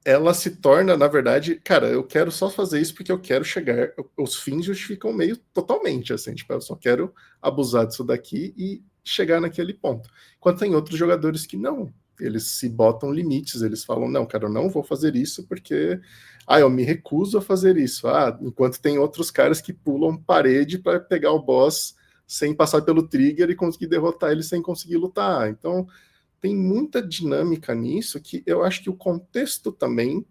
ela se torna, na verdade, cara, eu quero só fazer isso porque eu quero chegar, os fins justificam meio totalmente, assim, tipo, eu só quero abusar disso daqui e chegar naquele ponto. Enquanto tem outros jogadores que não, eles se botam limites, eles falam, não, cara, eu não vou fazer isso porque, eu me recuso a fazer isso. Enquanto tem outros caras que pulam parede para pegar o boss sem passar pelo trigger e conseguir derrotar ele sem conseguir lutar. Então, tem muita dinâmica nisso que eu acho que o contexto também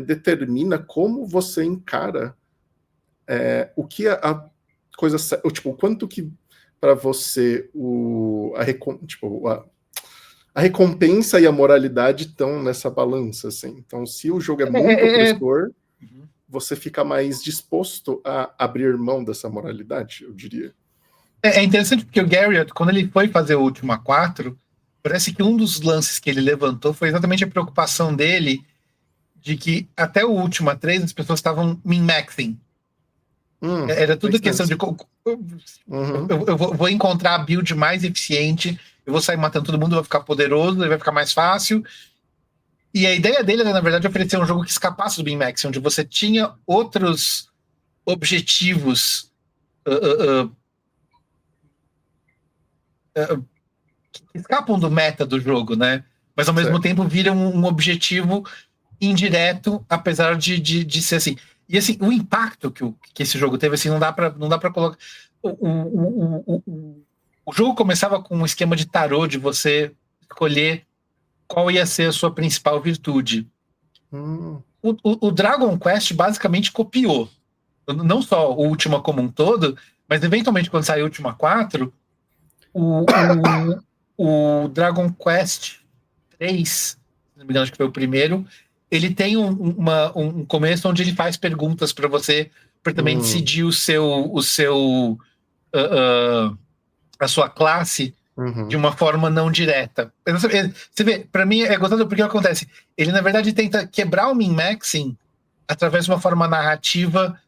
determina como você encara o que a coisa, tipo, o quanto que para você a recompensa e a moralidade estão nessa balança, assim. Então, se o jogo é muito opressor, você fica mais disposto a abrir mão dessa moralidade, eu diria. É interessante porque o Garriott, quando ele foi fazer o Ultima 4, parece que um dos lances que ele levantou foi exatamente a preocupação dele de que até o Ultima 3 as pessoas estavam min-maxing. Era tudo questão de... Eu vou encontrar a build mais eficiente, eu vou sair matando todo mundo, vai ficar poderoso, vai ficar mais fácil. E a ideia dele era, na verdade, oferecer um jogo que escapasse do min-maxing, onde você tinha outros objetivos que escapam do meta do jogo, né? Mas ao mesmo tempo viram um objetivo indireto, apesar de ser assim. E assim, o impacto que esse jogo teve, assim, não dá pra colocar. O jogo começava com um esquema de tarô, de você escolher qual ia ser a sua principal virtude. O Dragon Quest basicamente copiou. Não só o Ultima como um todo, mas eventualmente quando saiu o Ultima 4, o Dragon Quest 3, se não me engano, acho que foi o primeiro, ele tem um começo onde ele faz perguntas para você, para também decidir a sua classe de uma forma não direta. Você vê, para mim é gostoso porque acontece. Ele, na verdade, tenta quebrar o min-maxing através de uma forma narrativa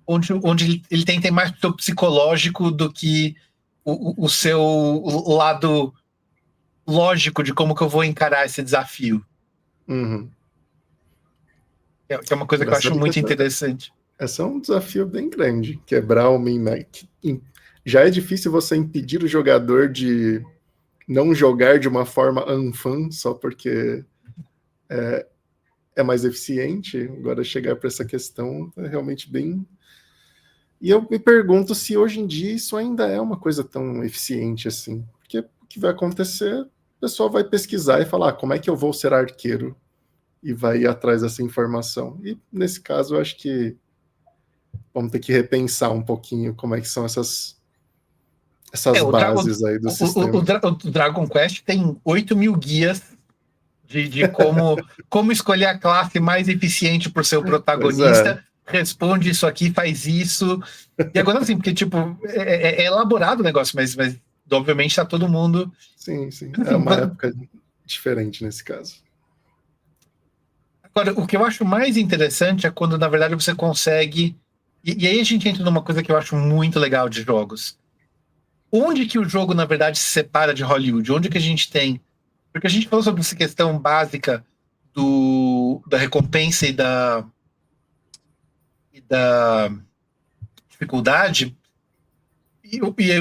onde ele tenta ir mais pro seu psicológico do que o seu lado lógico de como que eu vou encarar esse desafio. Que é uma coisa que eu acho muito interessante. Esse é um desafio bem grande, quebrar o min-max. Já é difícil você impedir o jogador de não jogar de uma forma unfun só porque é mais eficiente. Agora, chegar para essa questão é realmente bem... E eu me pergunto se hoje em dia isso ainda é uma coisa tão eficiente assim. Porque o que vai acontecer, o pessoal vai pesquisar e falar, como é que eu vou ser arqueiro? E vai ir atrás dessa informação. E nesse caso, eu acho que vamos ter que repensar um pouquinho como é que são essas bases aí do sistema. O Dragon Quest tem 8.000 guias de como escolher a classe mais eficiente para o seu protagonista. Responde isso aqui, faz isso. E agora, assim, porque, tipo, é elaborado o negócio, mas obviamente tá todo mundo... Sim. É uma época diferente nesse caso. Agora, o que eu acho mais interessante é quando, na verdade, você consegue... E aí a gente entra numa coisa que eu acho muito legal de jogos. Onde que o jogo, na verdade, se separa de Hollywood? Onde que a gente tem... Porque a gente falou sobre essa questão básica da recompensa e da dificuldade, e aí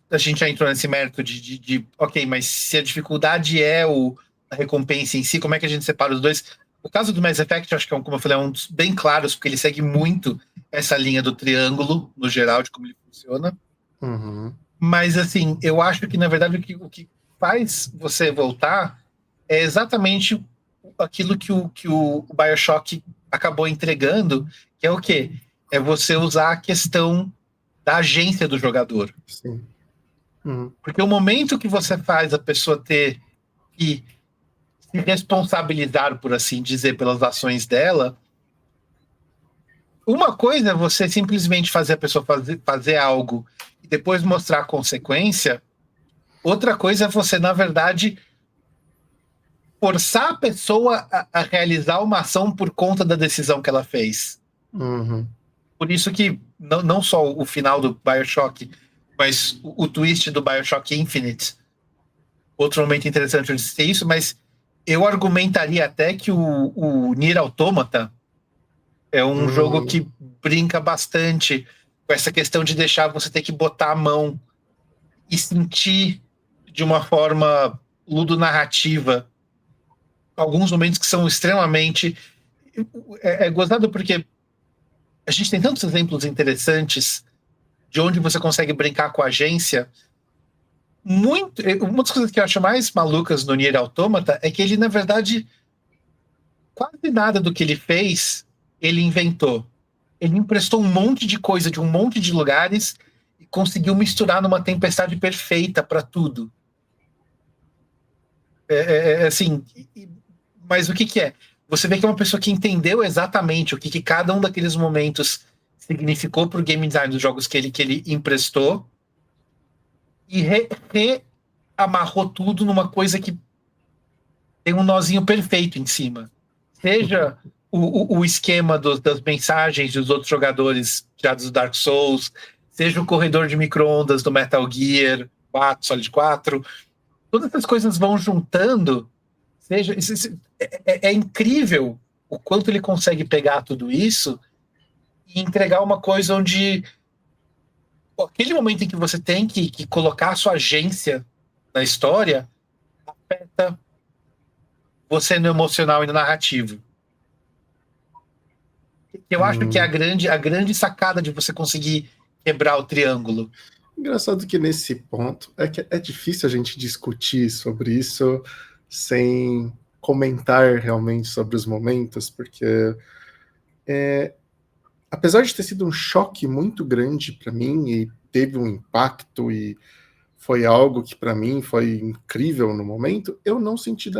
a gente já entrou nesse mérito de ok, mas se a dificuldade é a recompensa em si, como é que a gente separa os dois? O caso do Mass Effect, eu acho que como eu falei, é um dos bem claros, porque ele segue muito essa linha do triângulo, no geral, de como ele funciona. Mas, assim, eu acho que, na verdade, o que faz você voltar é exatamente aquilo que o BioShock acabou entregando, que é o quê? É você usar a questão da agência do jogador. Sim. Porque o momento que você faz a pessoa ter que se responsabilizar, por assim dizer, pelas ações dela, uma coisa é você simplesmente fazer a pessoa fazer algo e depois mostrar a consequência. Outra coisa é você, na verdade, forçar a pessoa a realizar uma ação por conta da decisão que ela fez. Uhum. Por isso que não só o final do BioShock, mas o twist do BioShock Infinite, outro momento interessante de ser isso, mas eu argumentaria até que o Nier Automata é um jogo que brinca bastante com essa questão de deixar você ter que botar a mão e sentir de uma forma ludonarrativa alguns momentos que são extremamente... É gozado porque a gente tem tantos exemplos interessantes de onde você consegue brincar com a agência. Uma das coisas que eu acho mais malucas no Nier Automata é que ele, na verdade, quase nada do que ele fez, ele inventou. Ele emprestou um monte de coisa de um monte de lugares e conseguiu misturar numa tempestade perfeita para tudo. Assim, mas o que é? Você vê que é uma pessoa que entendeu exatamente o que cada um daqueles momentos significou para o game design dos jogos que ele emprestou e reamarrou tudo numa coisa que tem um nozinho perfeito em cima. Seja o esquema das mensagens dos outros jogadores tirados do Dark Souls, seja o corredor de micro-ondas do Metal Gear 4, Solid 4, todas essas coisas vão juntando. É incrível o quanto ele consegue pegar tudo isso e entregar uma coisa onde aquele momento em que você tem que colocar a sua agência na história afeta você no emocional e no narrativo. Eu acho que é a grande sacada de você conseguir quebrar o triângulo. Engraçado que nesse ponto que é difícil a gente discutir sobre isso sem comentar realmente sobre os momentos, porque apesar de ter sido um choque muito grande para mim e teve um impacto e foi algo que para mim foi incrível no momento, eu não senti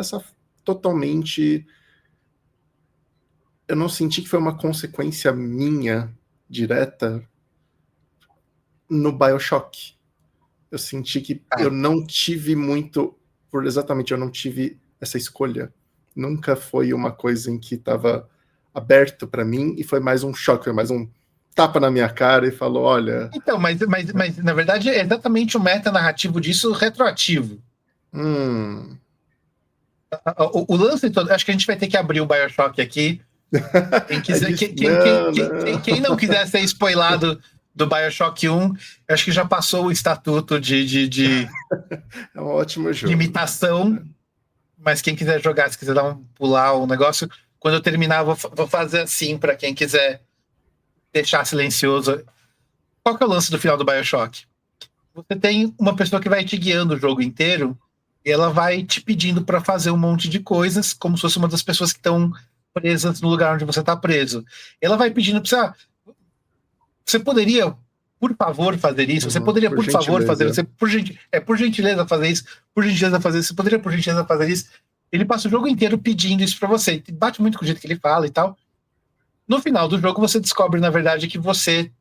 totalmente... Eu não senti que foi uma consequência minha direta no BioShock. Eu senti que eu não tive muito... eu não tive essa escolha. Nunca foi uma coisa em que estava aberto para mim e foi mais um choque, foi mais um tapa na minha cara e falou, olha... Então, mas na verdade é exatamente o metanarrativo disso retroativo. O lance todo, acho que a gente vai ter que abrir o BioShock aqui. Quem não quiser ser spoilado do BioShock 1, acho que já passou o estatuto de é um ótimo jogo. De imitação, mas quem quiser jogar, se quiser pular o negócio, quando eu terminar, vou fazer assim para quem quiser deixar silencioso. Qual que é o lance do final do BioShock? Você tem uma pessoa que vai te guiando o jogo inteiro e ela vai te pedindo para fazer um monte de coisas, como se fosse uma das pessoas que estão presas no lugar onde você está preso. Ela vai pedindo para você poderia, por favor, fazer isso? Você poderia, por favor, fazer isso? Por gentileza, fazer isso? Por gentileza, fazer isso? Você poderia, por gentileza, fazer isso? Ele passa o jogo inteiro pedindo isso para você. Bate muito com o jeito que ele fala e tal. No final do jogo, você descobre, na verdade, que você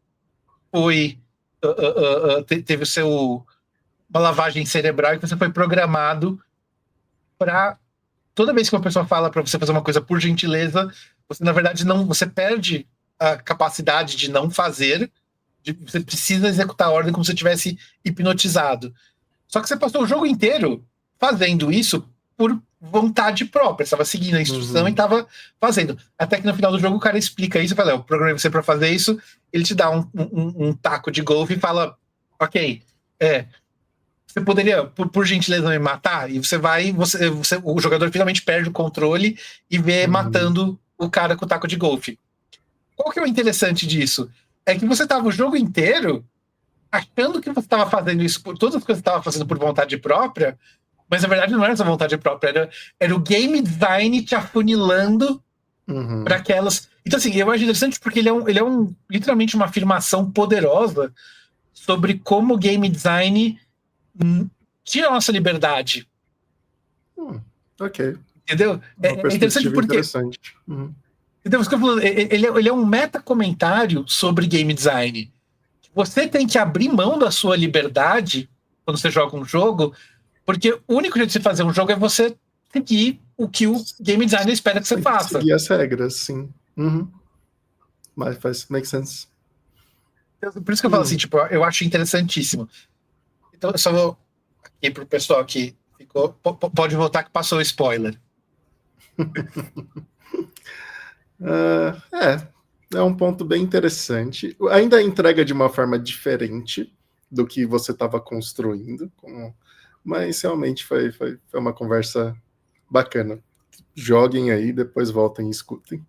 foi... teve uma lavagem cerebral e que você foi programado para... Toda vez que uma pessoa fala para você fazer uma coisa por gentileza, você, na verdade, você perde a capacidade de não fazer, você precisa executar a ordem como se tivesse hipnotizado. Só que você passou o jogo inteiro fazendo isso por vontade própria, estava seguindo a instrução e estava fazendo. Até que no final do jogo o cara explica isso e fala, eu programei você para fazer isso, ele te dá um taco de golfe e fala, ok, você poderia, por gentileza, me matar? E você vai, o jogador finalmente perde o controle e vê matando o cara com o taco de golfe. Qual que é o interessante disso? É que você estava o jogo inteiro achando que você estava fazendo isso, todas as coisas que você estava fazendo por vontade própria, mas na verdade não era essa vontade própria, era o game design te afunilando para aquelas... Então assim, eu acho interessante porque ele é literalmente uma afirmação poderosa sobre como o game design tira a nossa liberdade. Ok. Entendeu? É interessante porque... Entendeu? Ele é um metacomentário sobre game design. Você tem que abrir mão da sua liberdade quando você joga um jogo, porque o único jeito de você fazer um jogo é você seguir o que o game designer espera que você faça. Seguir as regras, sim. Mas make sense. Por isso que eu falo assim, tipo, eu acho interessantíssimo. Então, eu só vou aqui pro pessoal que ficou. Pode voltar que passou o spoiler. É um ponto bem interessante. Ainda entrega de uma forma diferente do que você estava construindo, mas realmente foi uma conversa bacana. Joguem aí, depois voltem e escutem.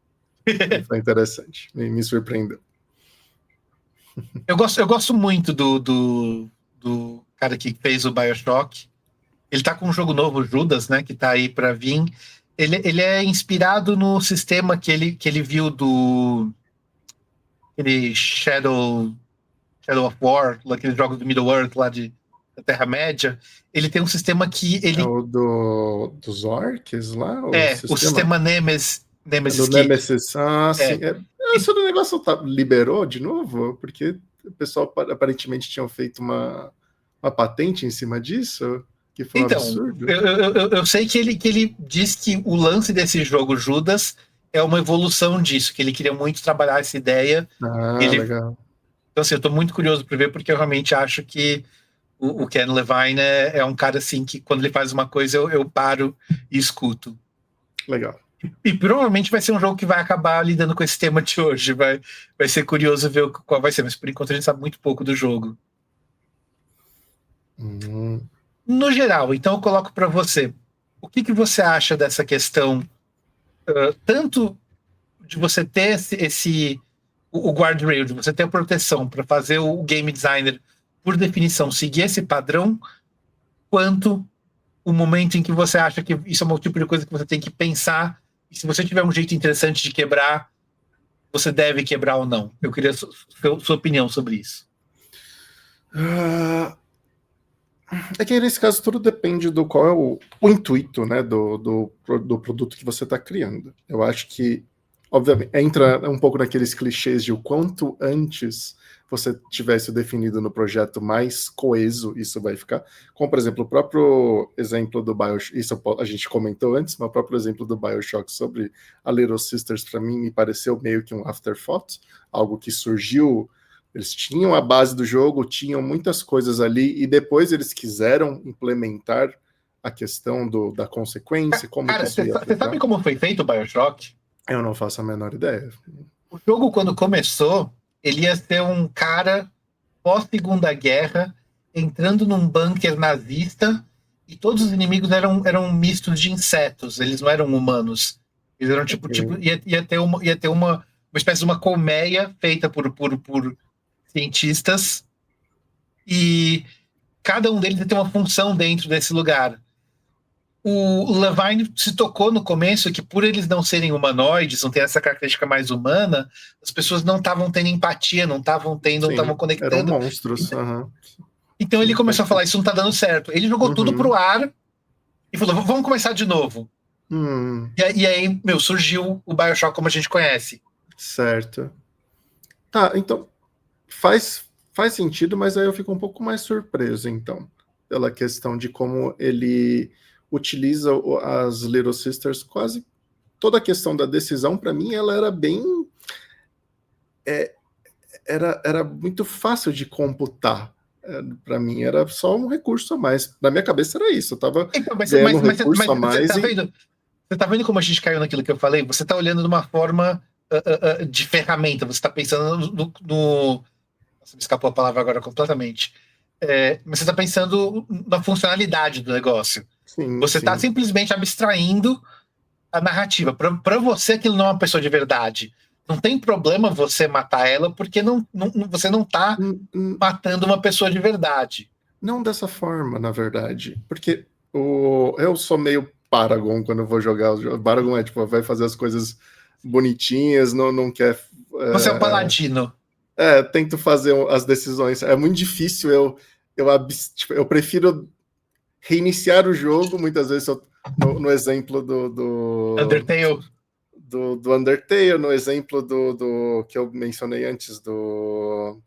Foi interessante, me surpreendeu. Eu gosto muito do cara que fez o BioShock. Ele tá com um jogo novo, Judas, né? Que tá aí para vir. Ele é inspirado no sistema que ele viu do aquele Shadow of War, aqueles jogos do Middle-earth lá da Terra-média. Ele tem um sistema que ele... É o dos orcs lá? O sistema Nemesis. Do Nemesis. Sim. Esse negócio liberou de novo? Porque o pessoal aparentemente tinha feito uma patente em cima disso, que foi um absurdo. Eu sei que ele diz que o lance desse jogo, Judas, é uma evolução disso, que ele queria muito trabalhar essa ideia. Legal. Então, assim, eu tô muito curioso para ver, porque eu realmente acho que o Ken Levine é um cara, assim, que quando ele faz uma coisa, eu paro e escuto. Legal. E provavelmente vai ser um jogo que vai acabar lidando com esse tema de hoje. Vai ser curioso ver qual vai ser, mas por enquanto a gente sabe muito pouco do jogo. No geral, então eu coloco para você. O que você acha dessa questão, tanto de você ter o guardrail, de você ter a proteção para fazer o game designer, por definição, seguir esse padrão, quanto o momento em que você acha que isso é um tipo de coisa que você tem que pensar, e se você tiver um jeito interessante de quebrar, você deve quebrar ou não. Eu queria sua opinião sobre isso. É que nesse caso tudo depende do qual é o intuito, né, do produto que você está criando. Eu acho que, obviamente, entra um pouco naqueles clichês de o quanto antes você tivesse definido no projeto mais coeso, isso vai ficar. Como, por exemplo, o próprio exemplo do BioShock, isso a gente comentou antes, mas o próprio exemplo do BioShock sobre a Little Sisters, para mim, me pareceu meio que um afterthought, algo que surgiu. Eles tinham a base do jogo, tinham muitas coisas ali, e depois eles quiseram implementar a questão da consequência, como Cara, isso ia você sabe como foi feito o BioShock? Eu não faço a menor ideia. O jogo, quando começou, ele ia ser um cara pós-Segunda Guerra entrando num bunker nazista, e todos os inimigos eram mistos de insetos, eles não eram humanos. Eles eram tipo ia ter uma espécie de uma colmeia feita por cientistas, e cada um deles tem uma função dentro desse lugar. O Levine se tocou no começo que, por eles não serem humanoides, não ter essa característica mais humana, as pessoas não estavam tendo empatia, não estavam conectando. Eram monstros. Então ele começou a falar, isso não tá dando certo. Ele jogou tudo pro ar e falou, vamos começar de novo. E aí, surgiu o BioShock como a gente conhece. Certo. Tá, então faz sentido, mas aí eu fico um pouco mais surpreso, então, pela questão de como ele utiliza as Little Sisters. Quase toda a questão da decisão, para mim, ela era bem... Era muito fácil de computar. Para mim, era só um recurso a mais. Na minha cabeça era isso, eu estava ganhando um recurso a mais. Você tá vendo como a gente caiu naquilo que eu falei? Você tá olhando de uma forma de ferramenta, você tá pensando no... Nossa, me escapou a palavra agora completamente. Mas você está pensando na funcionalidade do negócio. Você está simplesmente abstraindo a narrativa. Para você, aquilo não é uma pessoa de verdade. Não tem problema você matar ela, porque você não está matando uma pessoa de verdade. Não dessa forma, na verdade. Porque eu sou meio Paragon quando eu vou jogar. O Paragon vai fazer as coisas bonitinhas, não quer... Você é um paladino. Tento fazer as decisões. É muito difícil, eu prefiro reiniciar o jogo, muitas vezes no exemplo do Undertale. Do Undertale, no exemplo do que eu mencionei antes, do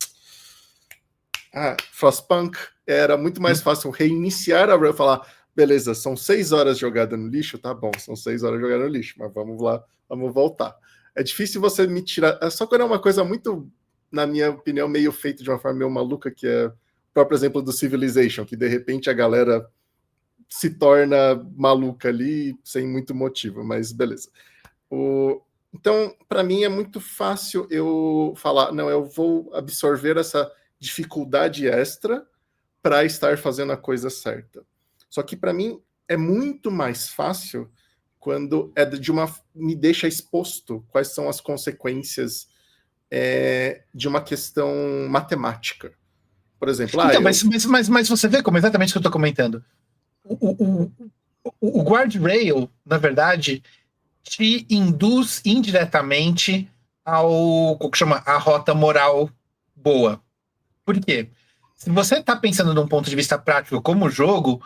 Frostpunk, era muito mais fácil reiniciar a run, falar, beleza, são 6 horas jogadas no lixo, tá bom, são 6 horas jogadas no lixo, mas vamos lá, vamos voltar. É difícil você me tirar, só quando é uma coisa muito, na minha opinião, meio feita de uma forma meio maluca, que é o próprio exemplo do Civilization, que de repente a galera se torna maluca ali sem muito motivo, mas beleza. Então, para mim é muito fácil eu falar, não, eu vou absorver essa dificuldade extra para estar fazendo a coisa certa. Só que para mim é muito mais fácil quando me deixa exposto quais são as consequências de uma questão matemática. Por exemplo, Então, mas você vê como exatamente o que eu estou comentando. O guardrail, na verdade, te induz indiretamente ao que chama a rota moral boa. Por quê? Se você está pensando num ponto de vista prático como jogo,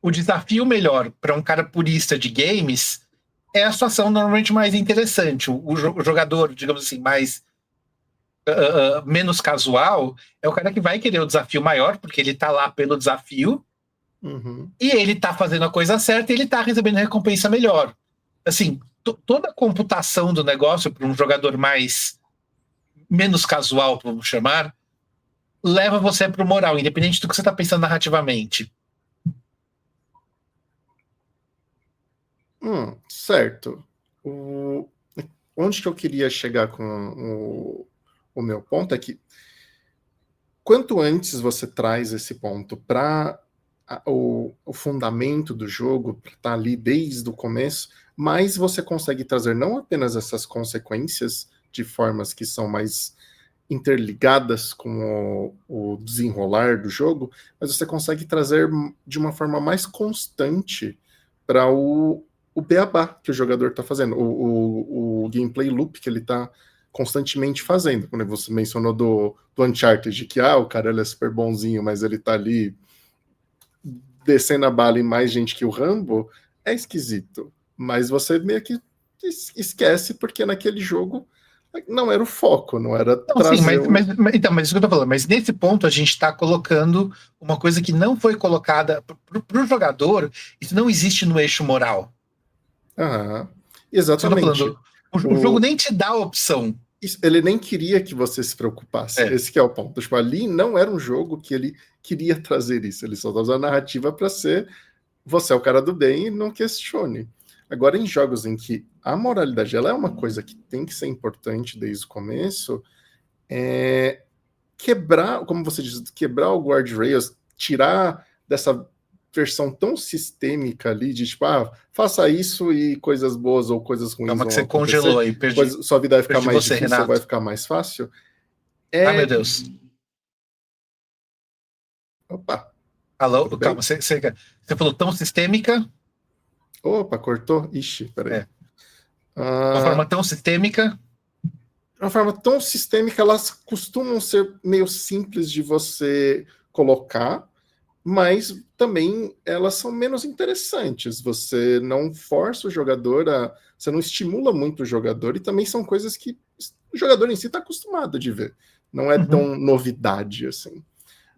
o desafio melhor para um cara purista de games é a situação normalmente mais interessante. O jogador, digamos assim, mais menos casual é o cara que vai querer o desafio maior, porque ele está lá pelo desafio, e ele está fazendo a coisa certa e ele está recebendo recompensa melhor. Assim, toda a computação do negócio para um jogador menos casual, vamos chamar, leva você para o moral, independente do que você está pensando narrativamente. Certo. Onde que eu queria chegar com o meu ponto é que quanto antes você traz esse ponto para o fundamento do jogo, para estar ali desde o começo, mais você consegue trazer não apenas essas consequências de formas que são mais interligadas com o desenrolar do jogo, mas você consegue trazer de uma forma mais constante para o beabá que o jogador está fazendo, o gameplay loop que ele está constantemente fazendo. Quando você mencionou do Uncharted, que o cara ele é super bonzinho, mas ele tá ali descendo a bala em mais gente que o Rambo, é esquisito. Mas você meio que esquece, porque naquele jogo não era o foco, não era trazer... Sim, mas isso que eu tô falando, mas nesse ponto a gente tá colocando uma coisa que não foi colocada pro jogador, isso não existe no eixo moral. Exatamente. O jogo nem te dá a opção. Ele nem queria que você se preocupasse. Esse que é o ponto. Tipo, ali não era um jogo que ele queria trazer isso. Ele só tá usando a narrativa para ser você é o cara do bem e não questione. Agora, em jogos em que a moralidade ela é uma coisa que tem que ser importante desde o começo, quebrar, como você diz, quebrar o guardrails, tirar dessa versão tão sistêmica ali de tipo, faça isso e coisas boas ou coisas ruins vão acontecer. Congelou aí, perdi. Sua vida vai ficar mais difícil, Renato. Vai ficar mais fácil. Meu Deus. Opa. Alô? Calma, você falou tão sistêmica? Opa, cortou? Ixi, peraí. Uma forma tão sistêmica? De uma forma tão sistêmica, elas costumam ser meio simples de você colocar, mas também elas são menos interessantes. Você não força o jogador você não estimula muito o jogador, e também são coisas que o jogador em si está acostumado de ver. Não é tão novidade assim.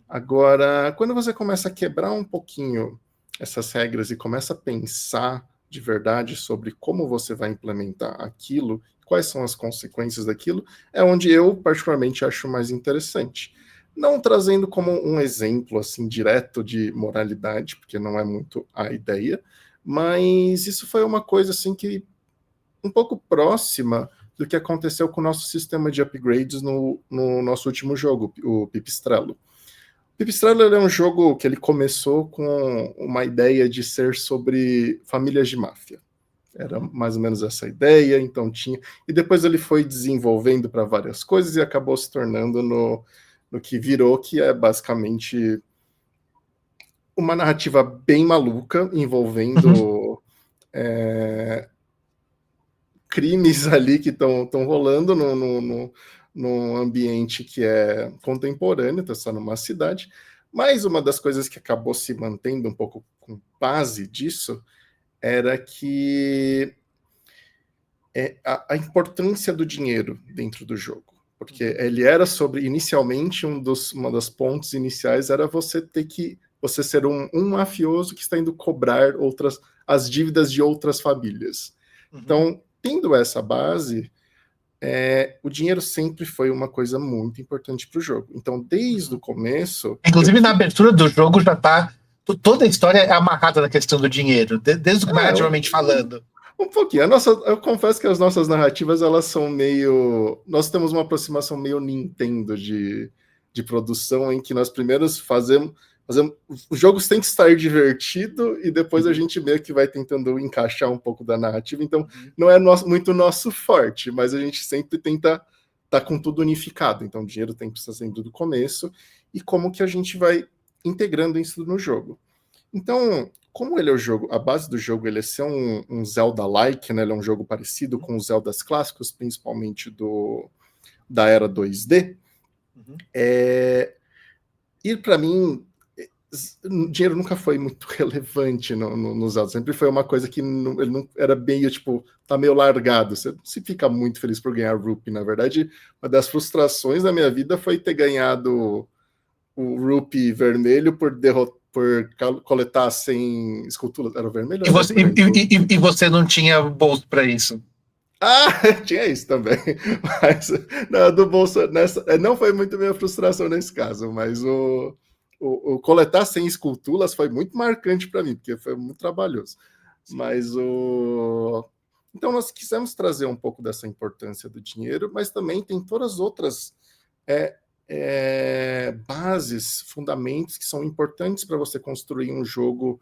Agora, quando você começa a quebrar um pouquinho essas regras e começa a pensar de verdade sobre como você vai implementar aquilo, quais são as consequências daquilo, é onde eu particularmente acho mais interessante. Não trazendo como um exemplo assim direto de moralidade, porque não é muito a ideia, mas isso foi uma coisa assim que um pouco próxima do que aconteceu com o nosso sistema de upgrades no nosso último jogo, o Pipistrello. Pipistrello é um jogo que ele começou com uma ideia de ser sobre famílias de máfia. Era mais ou menos essa ideia, então tinha... E depois ele foi desenvolvendo para várias coisas e acabou se tornando no que virou, que é basicamente uma narrativa bem maluca, envolvendo crimes ali que estão rolando num ambiente que é contemporâneo, está só numa cidade. Mas uma das coisas que acabou se mantendo um pouco com base disso era que a importância do dinheiro dentro do jogo. Porque ele era sobre, inicialmente, uma das pontes iniciais era você ter que você ser um mafioso que está indo cobrar as dívidas de outras famílias. Então, tendo essa base, o dinheiro sempre foi uma coisa muito importante para o jogo. Então, desde o começo... Inclusive, na abertura do jogo já tá... Toda a história é amarrada na questão do dinheiro, desde o narrativamente falando. Um pouquinho. Eu confesso que as nossas narrativas, elas são meio... Nós temos uma aproximação meio Nintendo de produção, em que nós primeiros fazemos... Os jogos têm que estar divertido e depois a gente meio que vai tentando encaixar um pouco da narrativa. Então, não é muito nosso forte, mas a gente sempre tenta estar com tudo unificado. Então, o dinheiro tem que estar sempre do começo. E como que a gente vai integrando isso no jogo. Então, como ele é o jogo, a base do jogo ele é ser um Zelda-like, né? Ele é um jogo parecido com os Zeldas clássicos, principalmente da era 2D. E para mim, o dinheiro nunca foi muito relevante no Zelda. Sempre foi uma coisa que ele não era meio, tipo, tá meio largado. Você se fica muito feliz por ganhar Rupee. Na verdade, uma das frustrações da minha vida foi ter ganhado o Rupee vermelho por coletar 100 esculturas. Era o vermelho? E você não tinha bolso para isso? Tinha isso também. Mas do bolso, não foi muito minha frustração nesse caso, mas o coletar 100 esculturas foi muito marcante para mim, porque foi muito trabalhoso. Mas então nós quisemos trazer um pouco dessa importância do dinheiro, mas também tem todas as outras bases, fundamentos que são importantes para você construir um jogo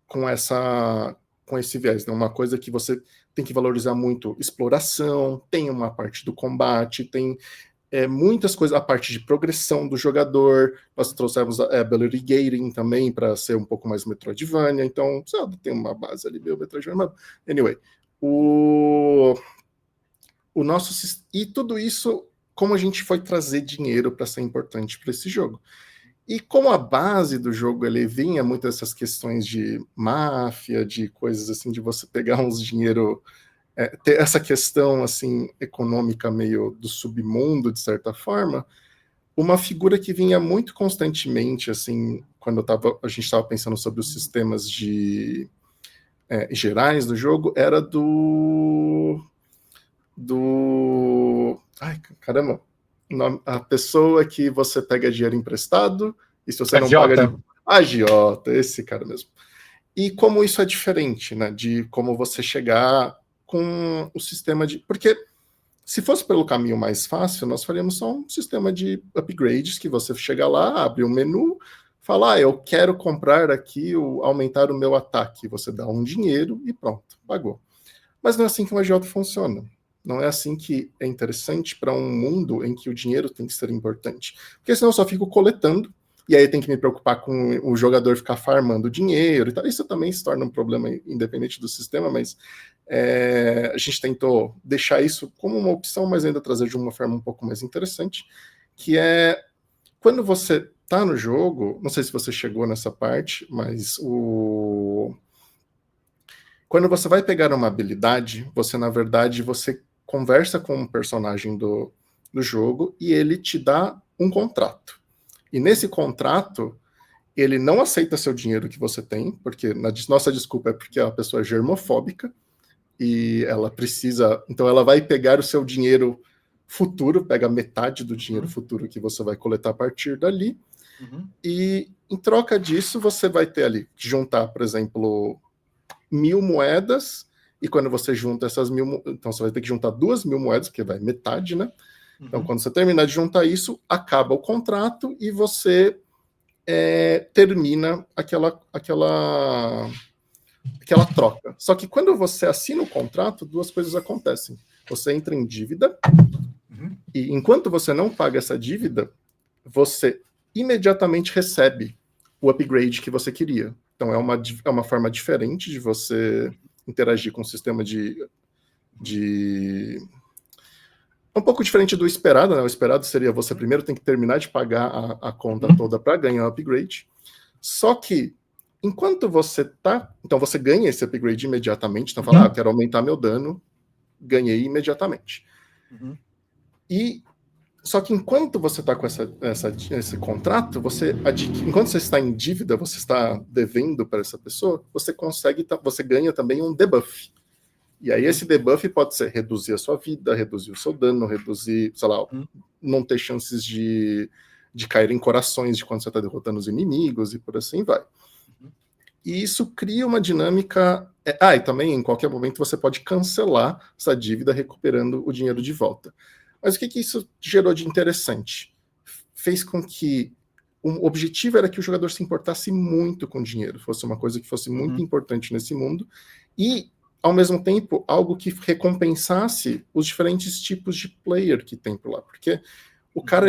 com esse viés. Uma coisa que você tem que valorizar muito: exploração, tem uma parte do combate, tem muitas coisas, a parte de progressão do jogador. Nós trouxemos a Ability Gating também para ser um pouco mais Metroidvania. Então, sabe, tem uma base ali meio Metroidvania. Anyway, o nosso... E tudo isso, como a gente foi trazer dinheiro para ser importante para esse jogo. E como a base do jogo ele vinha muito dessas questões de máfia, de coisas assim, de você pegar uns dinheiro... ter essa questão assim econômica meio do submundo, de certa forma, uma figura que vinha muito constantemente, assim, quando a gente estava pensando sobre os sistemas gerais do jogo, era ai, caramba, a pessoa que você pega dinheiro emprestado, e se você não paga... Agiota, esse cara mesmo. E como isso é diferente, né, de como você chegar com o sistema de... Porque se fosse pelo caminho mais fácil, nós faríamos só um sistema de upgrades, que você chega lá, abre um menu, fala, eu quero comprar aqui, aumentar o meu ataque. Você dá um dinheiro e pronto, pagou. Mas não é assim que o agiota funciona. Não é assim que é interessante para um mundo em que o dinheiro tem que ser importante. Porque senão eu só fico coletando, e aí tem que me preocupar com o jogador ficar farmando dinheiro e tal. Isso também se torna um problema independente do sistema, mas a gente tentou deixar isso como uma opção, mas ainda trazer de uma forma um pouco mais interessante, que é quando você está no jogo, não sei se você chegou nessa parte, mas quando você vai pegar uma habilidade, você, na verdade, você conversa com um personagem do jogo e ele te dá um contrato. E nesse contrato, ele não aceita seu dinheiro que você tem, porque nossa desculpa é porque a pessoa é germofóbica e ela precisa... Então ela vai pegar o seu dinheiro futuro, pega metade do dinheiro futuro que você vai coletar a partir dali, e em troca disso você vai ter ali que juntar, por exemplo, 1.000 moedas, e quando você junta essas 1.000... Então você vai ter que juntar 2.000 moedas, porque vai metade, né? Então, quando você terminar de juntar isso, acaba o contrato e você termina aquela troca. Só que quando você assina o contrato, duas coisas acontecem. Você entra em dívida, e enquanto você não paga essa dívida, você imediatamente recebe o upgrade que você queria. Então, é uma forma diferente de você interagir com o sistema um pouco diferente do esperado, né? O esperado seria você primeiro tem que terminar de pagar a conta toda para ganhar o upgrade. Só que, enquanto você tá... Então, você ganha esse upgrade imediatamente. Então, fala, quero aumentar meu dano. Ganhei imediatamente. E Só que enquanto você está com esse contrato, enquanto você está em dívida, você está devendo para essa pessoa, você ganha também um debuff. E aí esse debuff pode ser reduzir a sua vida, reduzir o seu dano, reduzir, sei lá, não ter chances de cair em corações de quando você está derrotando os inimigos e por assim vai. E isso cria uma dinâmica... e também, em qualquer momento, você pode cancelar essa dívida recuperando o dinheiro de volta. Mas o que isso gerou de interessante? Fez com que o objetivo era que o jogador se importasse muito com o dinheiro, fosse uma coisa que fosse muito importante nesse mundo, e, ao mesmo tempo, algo que recompensasse os diferentes tipos de player que tem por lá. Porque o cara,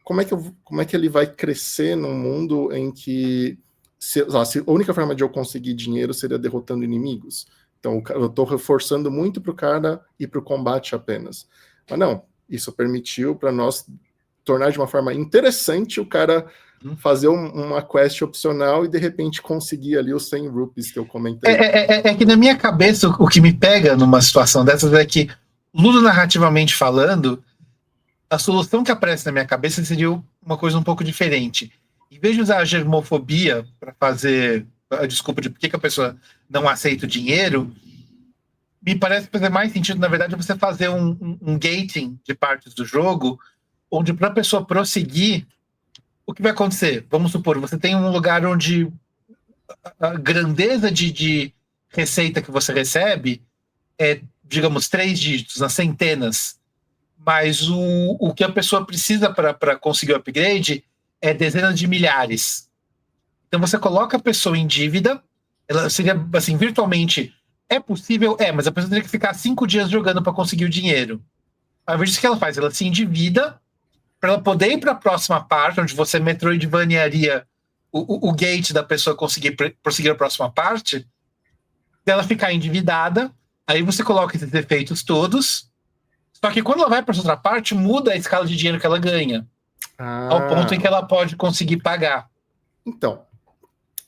como é que ele vai crescer num mundo em que se a única forma de eu conseguir dinheiro seria derrotando inimigos? Então, eu estou reforçando muito para o cara ir para o combate apenas. Mas não, isso permitiu para nós tornar de uma forma interessante o cara fazer uma quest opcional e de repente conseguir ali os 100 rupees que eu comentei. É que na minha cabeça o que me pega numa situação dessas é que, ludonarrativamente falando, a solução que aparece na minha cabeça seria uma coisa um pouco diferente. Em vez de usar a germofobia para fazer a desculpa de por que a pessoa não aceita o dinheiro, me parece fazer mais sentido, na verdade, você fazer um gating de partes do jogo, onde para a pessoa prosseguir, o que vai acontecer? Vamos supor, você tem um lugar onde a grandeza de receita que você recebe é, digamos, 3 dígitos, nas centenas, mas o que a pessoa precisa para conseguir o upgrade é dezenas de milhares. Então você coloca a pessoa em dívida, ela seria, assim, virtualmente... É possível? Mas a pessoa teria que ficar 5 dias jogando para conseguir o dinheiro. Ao invés disso, que ela faz? Ela se endivida para ela poder ir para a próxima parte, onde você metroidvaniaria o gate da pessoa conseguir prosseguir a próxima parte, dela ficar endividada, aí você coloca esses efeitos todos, só que quando ela vai para essa outra parte, muda a escala de dinheiro que ela ganha, ao ponto em que ela pode conseguir pagar. Então,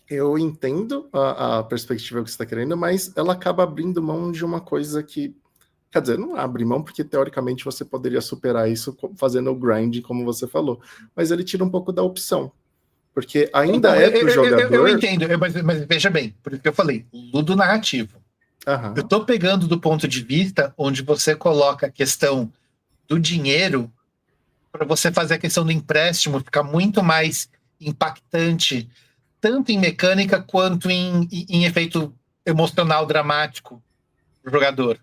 eu entendo a perspectiva que você está querendo, mas ela acaba abrindo mão de uma coisa que... Quer dizer, não abre mão, porque teoricamente você poderia superar isso fazendo o grind, como você falou. Mas ele tira um pouco da opção. Porque ainda então, pro jogador... Eu entendo, mas veja bem, por isso que eu falei, ludo narrativo. Eu estou pegando do ponto de vista onde você coloca a questão do dinheiro para você fazer a questão do empréstimo ficar muito mais impactante, tanto em mecânica quanto em efeito emocional dramático do jogador.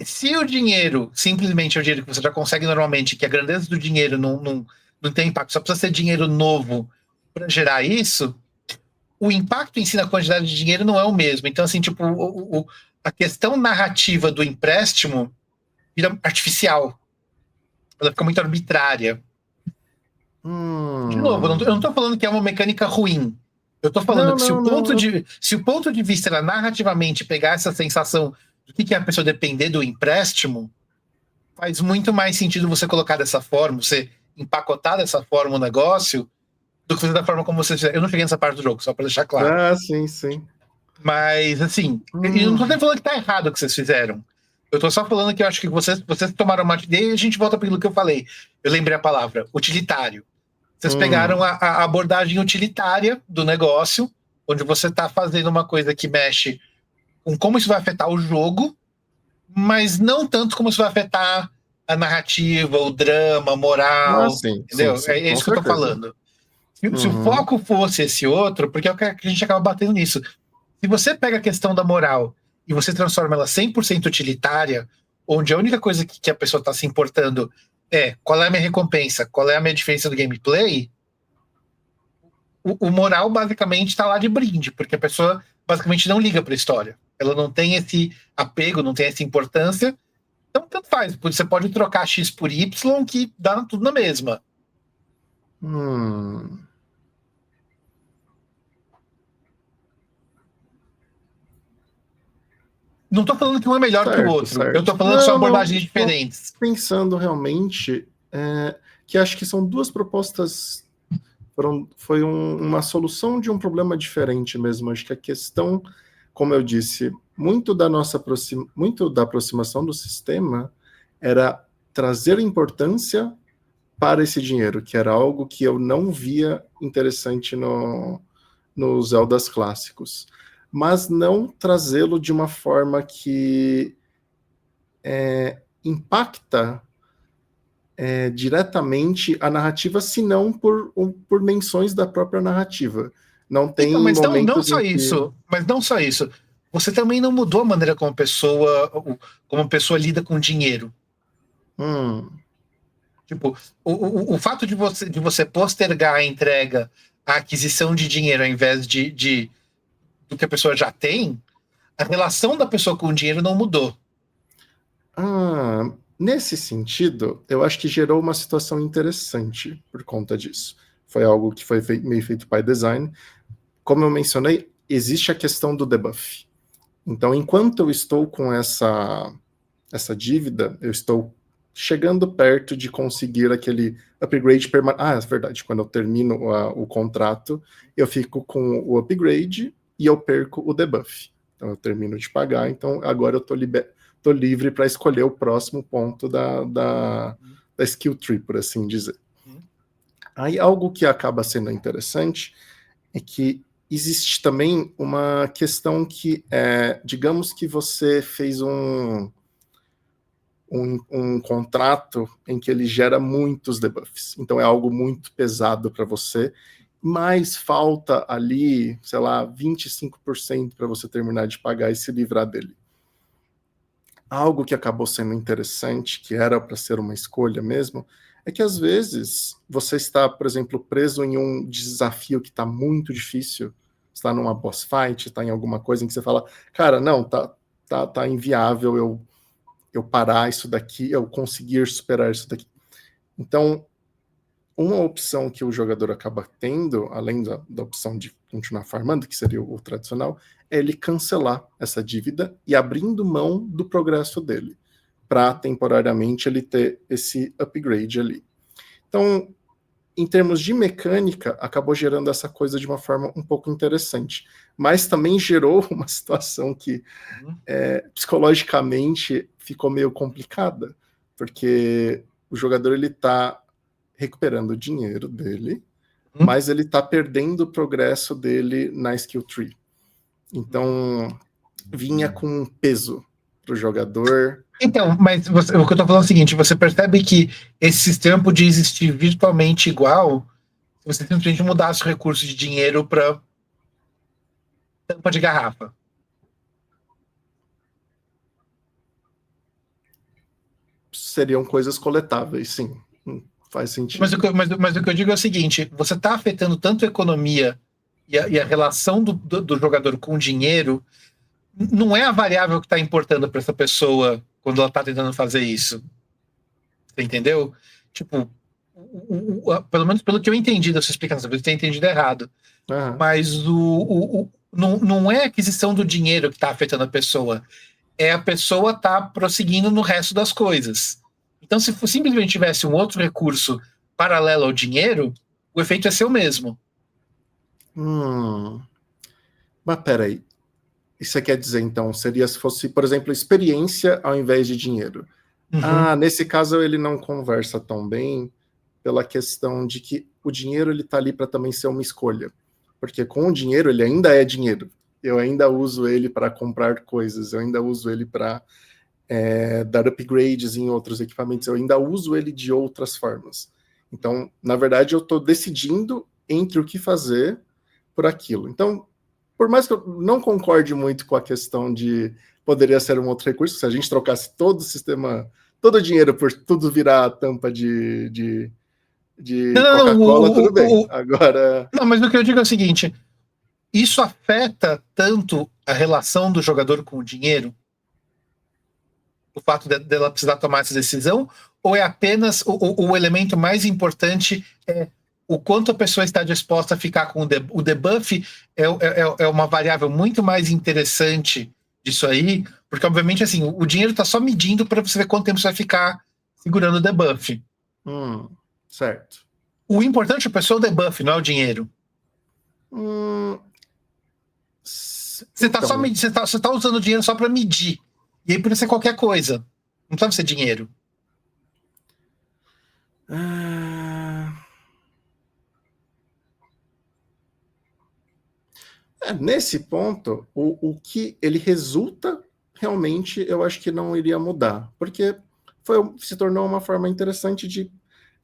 Se o dinheiro simplesmente é o dinheiro que você já consegue normalmente, que a grandeza do dinheiro não tem impacto, só precisa ser dinheiro novo para gerar isso, o impacto em si na quantidade de dinheiro não é o mesmo. Então, assim, tipo, a questão narrativa do empréstimo vira artificial. Ela fica muito arbitrária. De novo, eu não tô falando que é uma mecânica ruim. Eu tô falando que se o ponto de vista era narrativamente pegar essa sensação do que é a pessoa depender do empréstimo, faz muito mais sentido você colocar dessa forma, você empacotar dessa forma o negócio, do que fazer da forma como você fizer. Eu não cheguei nessa parte do jogo, só pra deixar claro. Sim. Mas, assim, eu não tô nem falando que tá errado o que vocês fizeram. Eu tô só falando que eu acho que vocês tomaram uma... E aí a gente volta para aquilo que eu falei. Eu lembrei a palavra, utilitário. Vocês pegaram a abordagem utilitária do negócio, onde você tá fazendo uma coisa que mexe com como isso vai afetar o jogo, mas não tanto como isso vai afetar a narrativa, o drama, a moral, entendeu? Sim, é isso que eu tô falando. Se o foco fosse esse outro, porque é o que a gente acaba batendo nisso. Se você pega a questão da moral e você transforma ela 100% utilitária, onde a única coisa que a pessoa está se importando é qual é a minha recompensa, qual é a minha diferença do gameplay, o moral basicamente está lá de brinde, porque a pessoa basicamente não liga para a história. Ela não tem esse apego, não tem essa importância. Então, tanto faz. Você pode trocar X por Y, que dá tudo na mesma. Não tô falando que um é melhor que o outro. Certo. Eu tô falando que são abordagens diferentes. Pensando realmente que acho que são duas propostas. Foi uma solução de um problema diferente mesmo. Acho que a questão, como eu disse, muito da aproximação do sistema era trazer importância para esse dinheiro, que era algo que eu não via interessante nos Zeldas clássicos, mas não trazê-lo de uma forma que impacta diretamente a narrativa, senão por menções da própria narrativa. Não tem Então, mas não momentos só em que... isso, mas não só isso. Você também não mudou a maneira como a pessoa lida com dinheiro. Tipo, o fato de você postergar a entrega, a aquisição de dinheiro ao invés do que a pessoa já tem, a relação da pessoa com o dinheiro não mudou. Nesse sentido, eu acho que gerou uma situação interessante por conta disso. Foi algo que foi meio feito by design. Como eu mencionei, existe a questão do debuff. Então, enquanto eu estou com essa dívida, eu estou chegando perto de conseguir aquele upgrade permanente. É verdade, quando eu termino o contrato, eu fico com o upgrade e eu perco o debuff. Então, eu termino de pagar, então agora eu estou livre para escolher o próximo ponto da skill tree, por assim dizer. Aí, algo que acaba sendo interessante é que existe também uma questão que digamos que você fez um contrato em que ele gera muitos debuffs. Então é algo muito pesado para você, mas falta ali, sei lá, 25% para você terminar de pagar e se livrar dele. Algo que acabou sendo interessante, que era para ser uma escolha mesmo, é que às vezes você está, por exemplo, preso em um desafio que está muito difícil, está numa boss fight, está em alguma coisa em que você fala, cara, não, tá inviável eu parar isso daqui, eu conseguir superar isso daqui. Então, uma opção que o jogador acaba tendo, além da opção de continuar farmando, que seria o tradicional, é ele cancelar essa dívida e abrindo mão do progresso dele, para temporariamente ele ter esse upgrade ali. Então, em termos de mecânica, acabou gerando essa coisa de uma forma um pouco interessante. Mas também gerou uma situação que, psicologicamente, ficou meio complicada, porque o jogador ele está recuperando o dinheiro dele, mas ele está perdendo o progresso dele na skill tree. Então, vinha com um peso para o jogador. Então, mas o que eu estou falando é o seguinte, você percebe que esse sistema podia existir virtualmente igual se você simplesmente mudasse o recurso de dinheiro para tampa de garrafa. Seriam coisas coletáveis, sim. Faz sentido. Mas o que eu digo é o seguinte, você está afetando tanto a economia e a relação do jogador com o dinheiro, não é a variável que está importando para essa pessoa quando ela está tentando fazer isso. Você entendeu? Tipo, pelo menos pelo que eu entendi da sua explicação, talvez eu tenha entendido errado. Mas não é a aquisição do dinheiro que está afetando a pessoa, é a pessoa tá prosseguindo no resto das coisas. Então, se simplesmente tivesse um outro recurso paralelo ao dinheiro, o efeito ia ser o mesmo. Mas peraí. Isso quer dizer, então, seria se fosse, por exemplo, experiência ao invés de dinheiro. Nesse caso ele não conversa tão bem pela questão de que o dinheiro ele tá ali para também ser uma escolha. Porque com o dinheiro ele ainda é dinheiro. Eu ainda uso ele para comprar coisas, eu ainda uso ele para dar upgrades em outros equipamentos, eu ainda uso ele de outras formas. Então, na verdade, eu estou decidindo entre o que fazer por aquilo. Então, por mais que eu não concorde muito com a questão de poderia ser um outro recurso, se a gente trocasse todo o sistema, todo o dinheiro por tudo virar tampa de Coca-Cola, tudo bem. Agora... Não, mas o que eu digo é o seguinte, isso afeta tanto a relação do jogador com o dinheiro, o fato dela precisar tomar essa decisão, ou é apenas o elemento mais importante é o quanto a pessoa está disposta a ficar com o debuff é uma variável muito mais interessante disso aí, porque obviamente assim, o dinheiro está só medindo para você ver quanto tempo você vai ficar segurando o debuff. Certo. O importante é a pessoa o debuff, não é o dinheiro. Você está usando o dinheiro só para medir. E aí pode ser qualquer coisa. Não precisa ser dinheiro. Nesse ponto, o que ele resulta, realmente, eu acho que não iria mudar, porque se tornou uma forma interessante de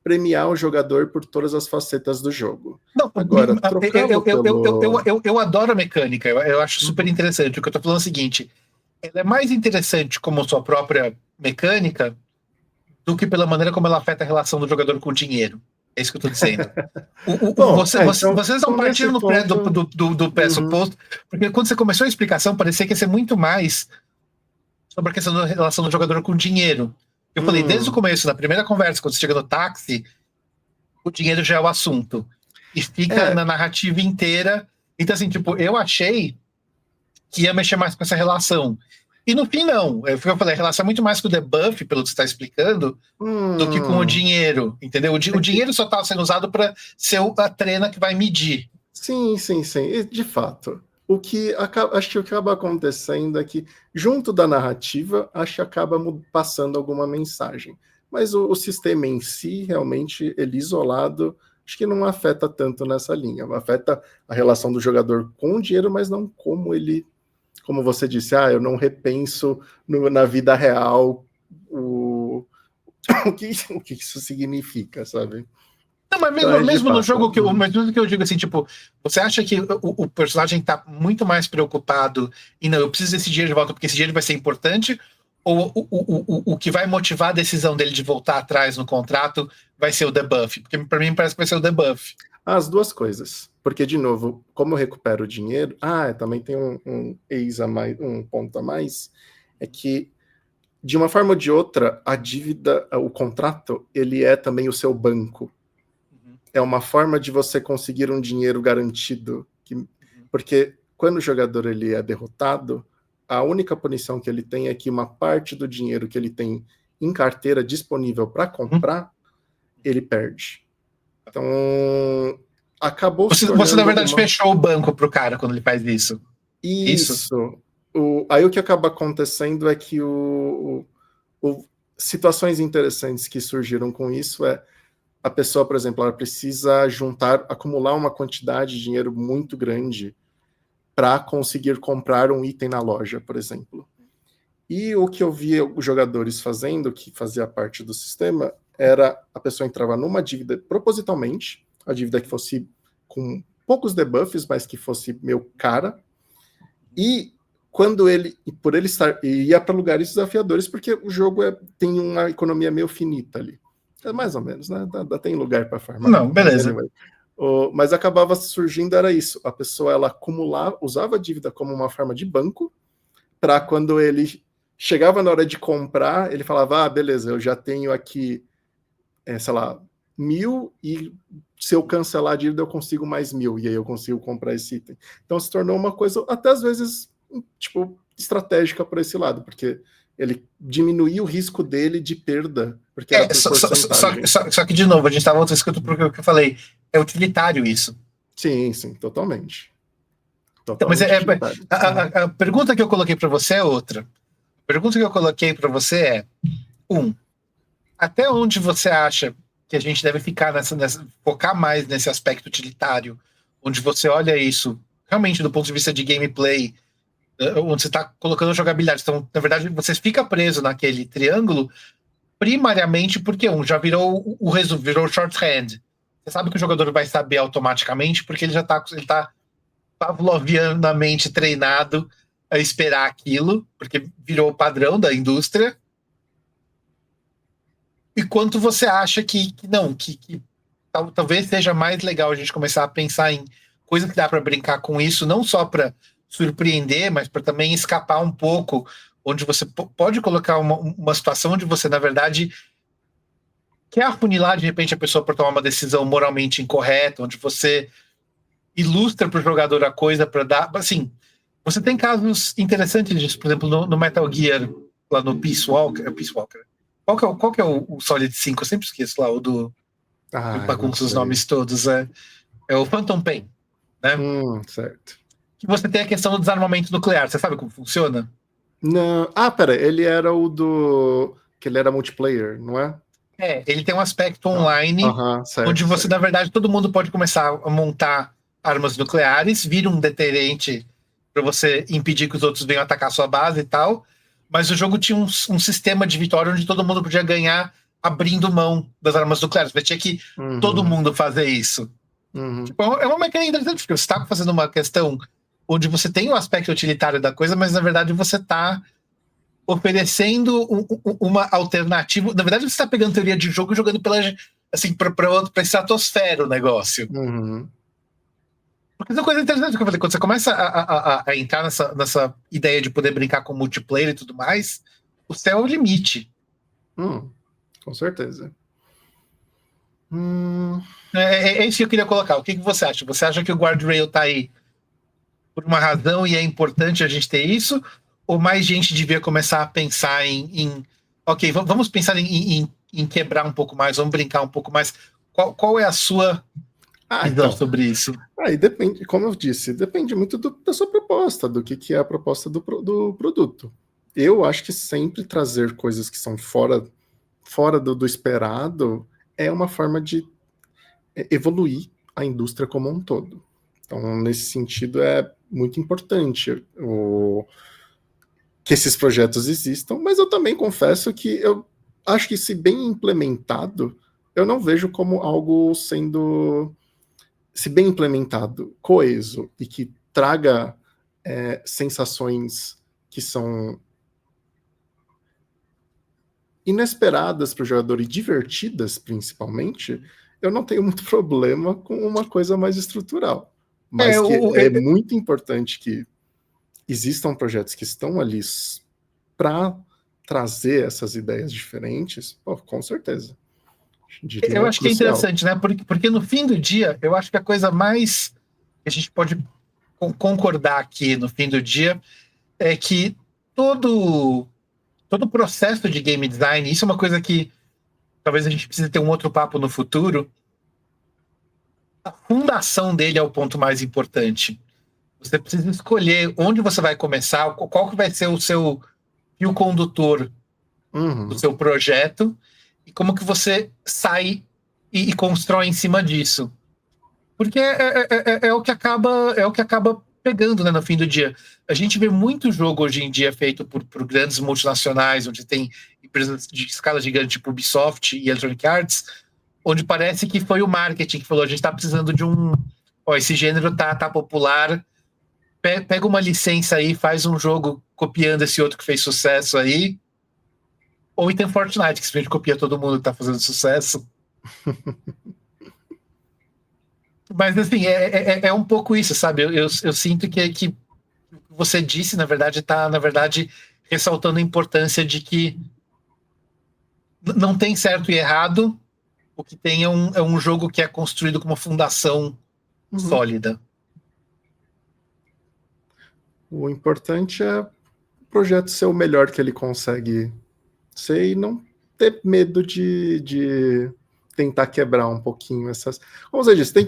premiar o jogador por todas as facetas do jogo. Não, agora, trocando eu adoro a mecânica, eu acho super interessante. O que eu tô falando é o seguinte, ela é mais interessante como sua própria mecânica do que pela maneira como ela afeta a relação do jogador com o dinheiro. É isso que eu tô dizendo. Vocês não partiram do pressuposto, porque quando você começou a explicação, parecia que ia ser muito mais sobre a questão da relação do jogador com o dinheiro. Eu falei, desde o começo, na primeira conversa, quando você chega no táxi, o dinheiro já é o assunto. E fica na narrativa inteira. Então, assim, tipo, eu achei que ia mexer mais com essa relação. E no fim, não. Eu falei, a relação é muito mais com o debuff, pelo que você está explicando, do que com o dinheiro, entendeu? O dinheiro só está sendo usado para ser a trena que vai medir. Sim. E, de fato, acho que o que acaba acontecendo é que, junto da narrativa, acho que acaba passando alguma mensagem. Mas o sistema em si, realmente, ele isolado, acho que não afeta tanto nessa linha. Afeta a relação do jogador com o dinheiro, mas não como você disse, eu não repenso na vida real o que isso significa, sabe? Não, mas mesmo no jogo que eu digo assim, tipo, você acha que o personagem tá muito mais preocupado e não, eu preciso desse dinheiro de volta porque esse dinheiro vai ser importante, ou o que vai motivar a decisão dele de voltar atrás no contrato vai ser o debuff? Porque pra mim parece que vai ser o debuff. As duas coisas. Porque, de novo, como eu recupero o dinheiro... também tem um ponto a mais, é que, de uma forma ou de outra, a dívida, o contrato, ele é também o seu banco. É uma forma de você conseguir um dinheiro garantido. Porque quando o jogador ele é derrotado, a única punição que ele tem é que uma parte do dinheiro que ele tem em carteira disponível para comprar, ele perde. Então, acabou Você na verdade, fechou o banco pro cara quando ele faz isso. Isso. Aí o que acaba acontecendo é que situações interessantes que surgiram com isso a pessoa, por exemplo, ela precisa acumular uma quantidade de dinheiro muito grande para conseguir comprar um item na loja, por exemplo. E o que eu via os jogadores fazendo, que fazia parte do sistema, era a pessoa entrava numa dívida propositalmente, a dívida que fosse com poucos debuffs, mas que fosse meio cara, e quando por ele ia para lugares desafiadores, porque o jogo tem uma economia meio finita ali. Mais ou menos, né? Tem lugar para farmar. Não, beleza. Mas acabava surgindo, era isso. A pessoa, ela usava a dívida como uma forma de banco, para quando ele chegava na hora de comprar, ele falava, beleza, eu já tenho aqui, sei lá, 1.000, e se eu cancelar a dívida, eu consigo mais 1.000, e aí eu consigo comprar esse item. Então se tornou uma coisa, até às vezes, tipo, estratégica por esse lado, porque ele diminuía o risco dele de perda, porque era por porcentagem. Só que, de novo, a gente estava voltando escrito porque o que eu falei, é utilitário isso. Sim, totalmente. Então, mas a pergunta que eu coloquei para você é outra. A pergunta que eu coloquei para você é, até onde você acha que a gente deve ficar focar mais nesse aspecto utilitário, onde você olha isso realmente do ponto de vista de gameplay, onde você está colocando jogabilidade. Então, na verdade, você fica preso naquele triângulo primariamente porque já virou o resumo, virou shorthand. Você sabe que o jogador vai saber automaticamente porque ele já está pavlovianamente treinado a esperar aquilo, porque virou o padrão da indústria. E quanto você acha que talvez seja mais legal a gente começar a pensar em coisa que dá para brincar com isso, não só para surpreender, mas para também escapar um pouco, onde você pode colocar uma situação onde você, na verdade, quer afunilar de repente a pessoa para tomar uma decisão moralmente incorreta, onde você ilustra para o jogador a coisa para dar... Assim, você tem casos interessantes disso, por exemplo, no Metal Gear, lá no Peace Walker. Qual que é o Solid 5? Eu sempre esqueço lá, o do... bagunça os nomes todos. É o Phantom Pain, né? Certo. Que você tem a questão do desarmamento nuclear. Você sabe como funciona? Não. Pera, ele era que ele era multiplayer, não é? Ele tem um aspecto online, certo, onde você, certo. na verdade, todo mundo pode começar a montar armas nucleares, vira um deterrente para você impedir que os outros venham atacar a sua base e tal, mas o jogo tinha um sistema de vitória onde todo mundo podia ganhar abrindo mão das armas nucleares. Você tinha que todo mundo fazer isso. Tipo, é uma mecânica interessante, porque você está fazendo uma questão onde você tem o aspecto utilitário da coisa, mas na verdade você está oferecendo uma alternativa. Na verdade, você está pegando teoria de jogo e jogando assim, para a estratosfera o negócio. Porque essa coisa interessante que eu falei, quando você começa a entrar nessa ideia de poder brincar com multiplayer e tudo mais, o céu é o limite. Com certeza. É isso que eu queria colocar. O que você acha? Você acha que o guardrail está aí por uma razão e é importante a gente ter isso? Ou mais gente devia começar a pensar ok, vamos pensar em quebrar um pouco mais, vamos brincar um pouco mais. Qual é a sua visão sobre isso? Aí depende, como eu disse, depende muito da sua proposta, do que é a proposta do produto. Eu acho que sempre trazer coisas que são fora do esperado é uma forma de evoluir a indústria como um todo. Então, nesse sentido, é muito importante que esses projetos existam, mas eu também confesso que eu acho que, se bem implementado, eu não vejo como algo sendo, se bem implementado, coeso e que traga sensações que são inesperadas para o jogador e divertidas, principalmente, eu não tenho muito problema com uma coisa mais estrutural. Mas é muito importante que existam projetos que estão ali para trazer essas ideias diferentes, com certeza. Eu acho que é interessante, né? Porque no fim do dia, eu acho que a coisa mais que a gente pode concordar aqui no fim do dia é que todo o processo de game design, isso é uma coisa que talvez a gente precise ter um outro papo no futuro. A fundação dele é o ponto mais importante. Você precisa escolher onde você vai começar, qual que vai ser o seu fio condutor do seu projeto e como que você sai e constrói em cima disso. Porque é o que acaba pegando, né, no fim do dia. A gente vê muito jogo hoje em dia feito por grandes multinacionais, onde tem empresas de escala gigante, tipo Ubisoft e Electronic Arts, onde parece que foi o marketing que falou: a gente está precisando de esse gênero tá popular, pega uma licença aí, faz um jogo copiando esse outro que fez sucesso aí. Ou então Fortnite, que simplesmente copia todo mundo que tá fazendo sucesso. Mas, assim, é um pouco isso, sabe? Eu sinto que você disse, na verdade, ressaltando a importância de que não tem certo e errado, o que tem é um jogo que é construído com uma fundação sólida. O importante é o projeto ser o melhor que ele consegue ser e não ter medo de tentar quebrar um pouquinho essas... Como você disse, tem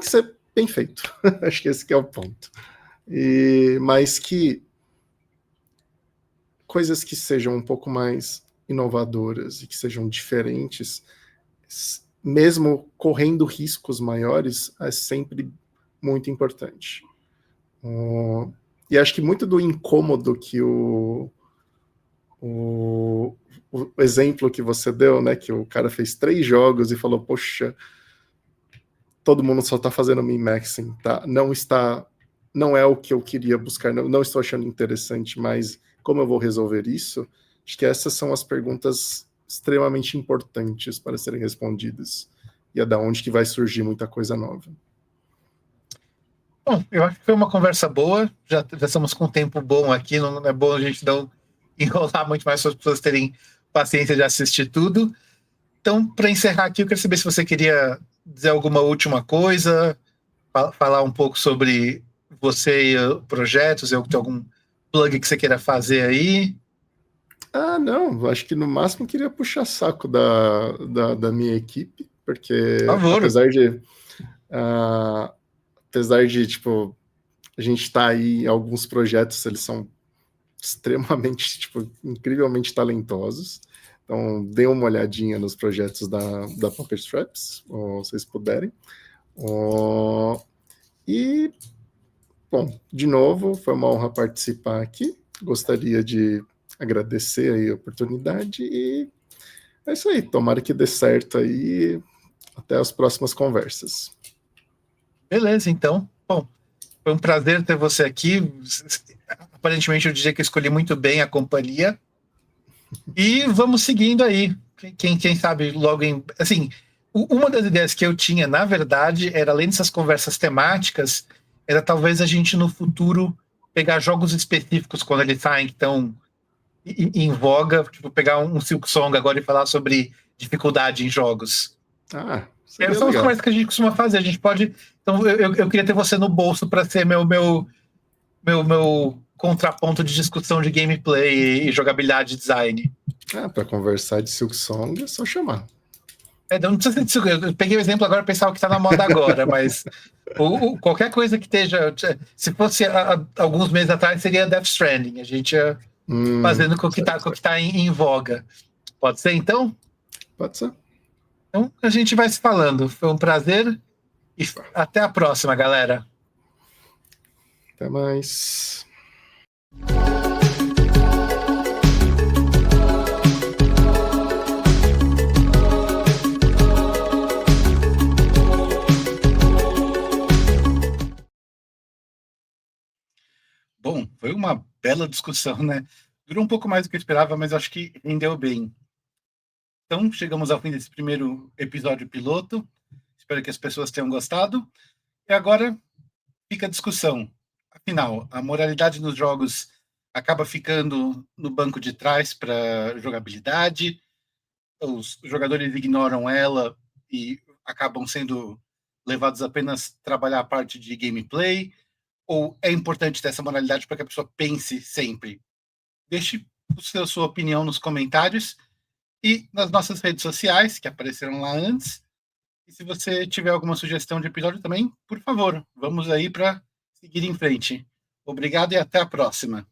que ser bem feito. Acho que esse que é o ponto. Mas que coisas que sejam um pouco mais inovadoras e que sejam diferentes, mesmo correndo riscos maiores, é sempre muito importante. E acho que muito do incômodo que o exemplo que você deu, né, que o cara fez 3 jogos e falou, poxa, todo mundo só está fazendo min-maxing, tá? Não é o que eu queria buscar, não estou achando interessante, mas como eu vou resolver isso? Acho que essas são as perguntas extremamente importantes para serem respondidas. E é da onde que vai surgir muita coisa nova. Bom, eu acho que foi uma conversa boa, já estamos com um tempo bom aqui, não é bom a gente não enrolar muito mais para as pessoas terem paciência de assistir tudo. Então, para encerrar aqui, eu queria saber se você queria dizer alguma última coisa, falar um pouco sobre você e projetos, tem algum plug que você queira fazer aí? Não, acho que no máximo queria puxar saco da minha equipe, porque Por favor. apesar de tipo, a gente tá aí em alguns projetos, eles são extremamente, tipo, incrivelmente talentosos. Então, dê uma olhadinha nos projetos da Puppet Straps, se vocês puderem. E, bom, de novo, foi uma honra participar aqui. Gostaria de agradecer aí a oportunidade e é isso aí. Tomara que dê certo aí. Até as próximas conversas. Beleza, então. Bom, foi um prazer ter você aqui. Aparentemente, eu diria que eu escolhi muito bem a companhia. E vamos seguindo aí. Quem sabe logo em. Assim, uma das ideias que eu tinha, na verdade, era além dessas conversas temáticas, era talvez a gente no futuro pegar jogos específicos quando eles saem que estão em voga, tipo, pegar um Silk Song agora e falar sobre dificuldade em jogos. Seria São as legal. conversas que a gente costuma fazer. A gente pode. Então, eu queria ter você no bolso para ser meu contraponto de discussão de gameplay e jogabilidade e design. Para conversar de Silk Song é só chamar. Não precisa ser, eu peguei o exemplo agora pensar o que está na moda agora, mas qualquer coisa que esteja. Se fosse alguns meses atrás, seria Death Stranding. A gente ia fazendo com o que está em voga. Pode ser, então? Pode ser. Então, a gente vai se falando. Foi um prazer e até a próxima, galera. Até mais. Bom, foi uma bela discussão, né? Durou um pouco mais do que eu esperava, mas acho que rendeu bem. Então, chegamos ao fim desse primeiro episódio piloto. Espero que as pessoas tenham gostado. E agora fica a discussão. Afinal, a moralidade nos jogos acaba ficando no banco de trás para jogabilidade, os jogadores ignoram ela e acabam sendo levados apenas a trabalhar a parte de gameplay, ou é importante ter essa moralidade para que a pessoa pense sempre? Deixe a sua opinião nos comentários e nas nossas redes sociais, que apareceram lá antes. E se você tiver alguma sugestão de episódio também, por favor, vamos aí para seguir em frente. Obrigado e até a próxima.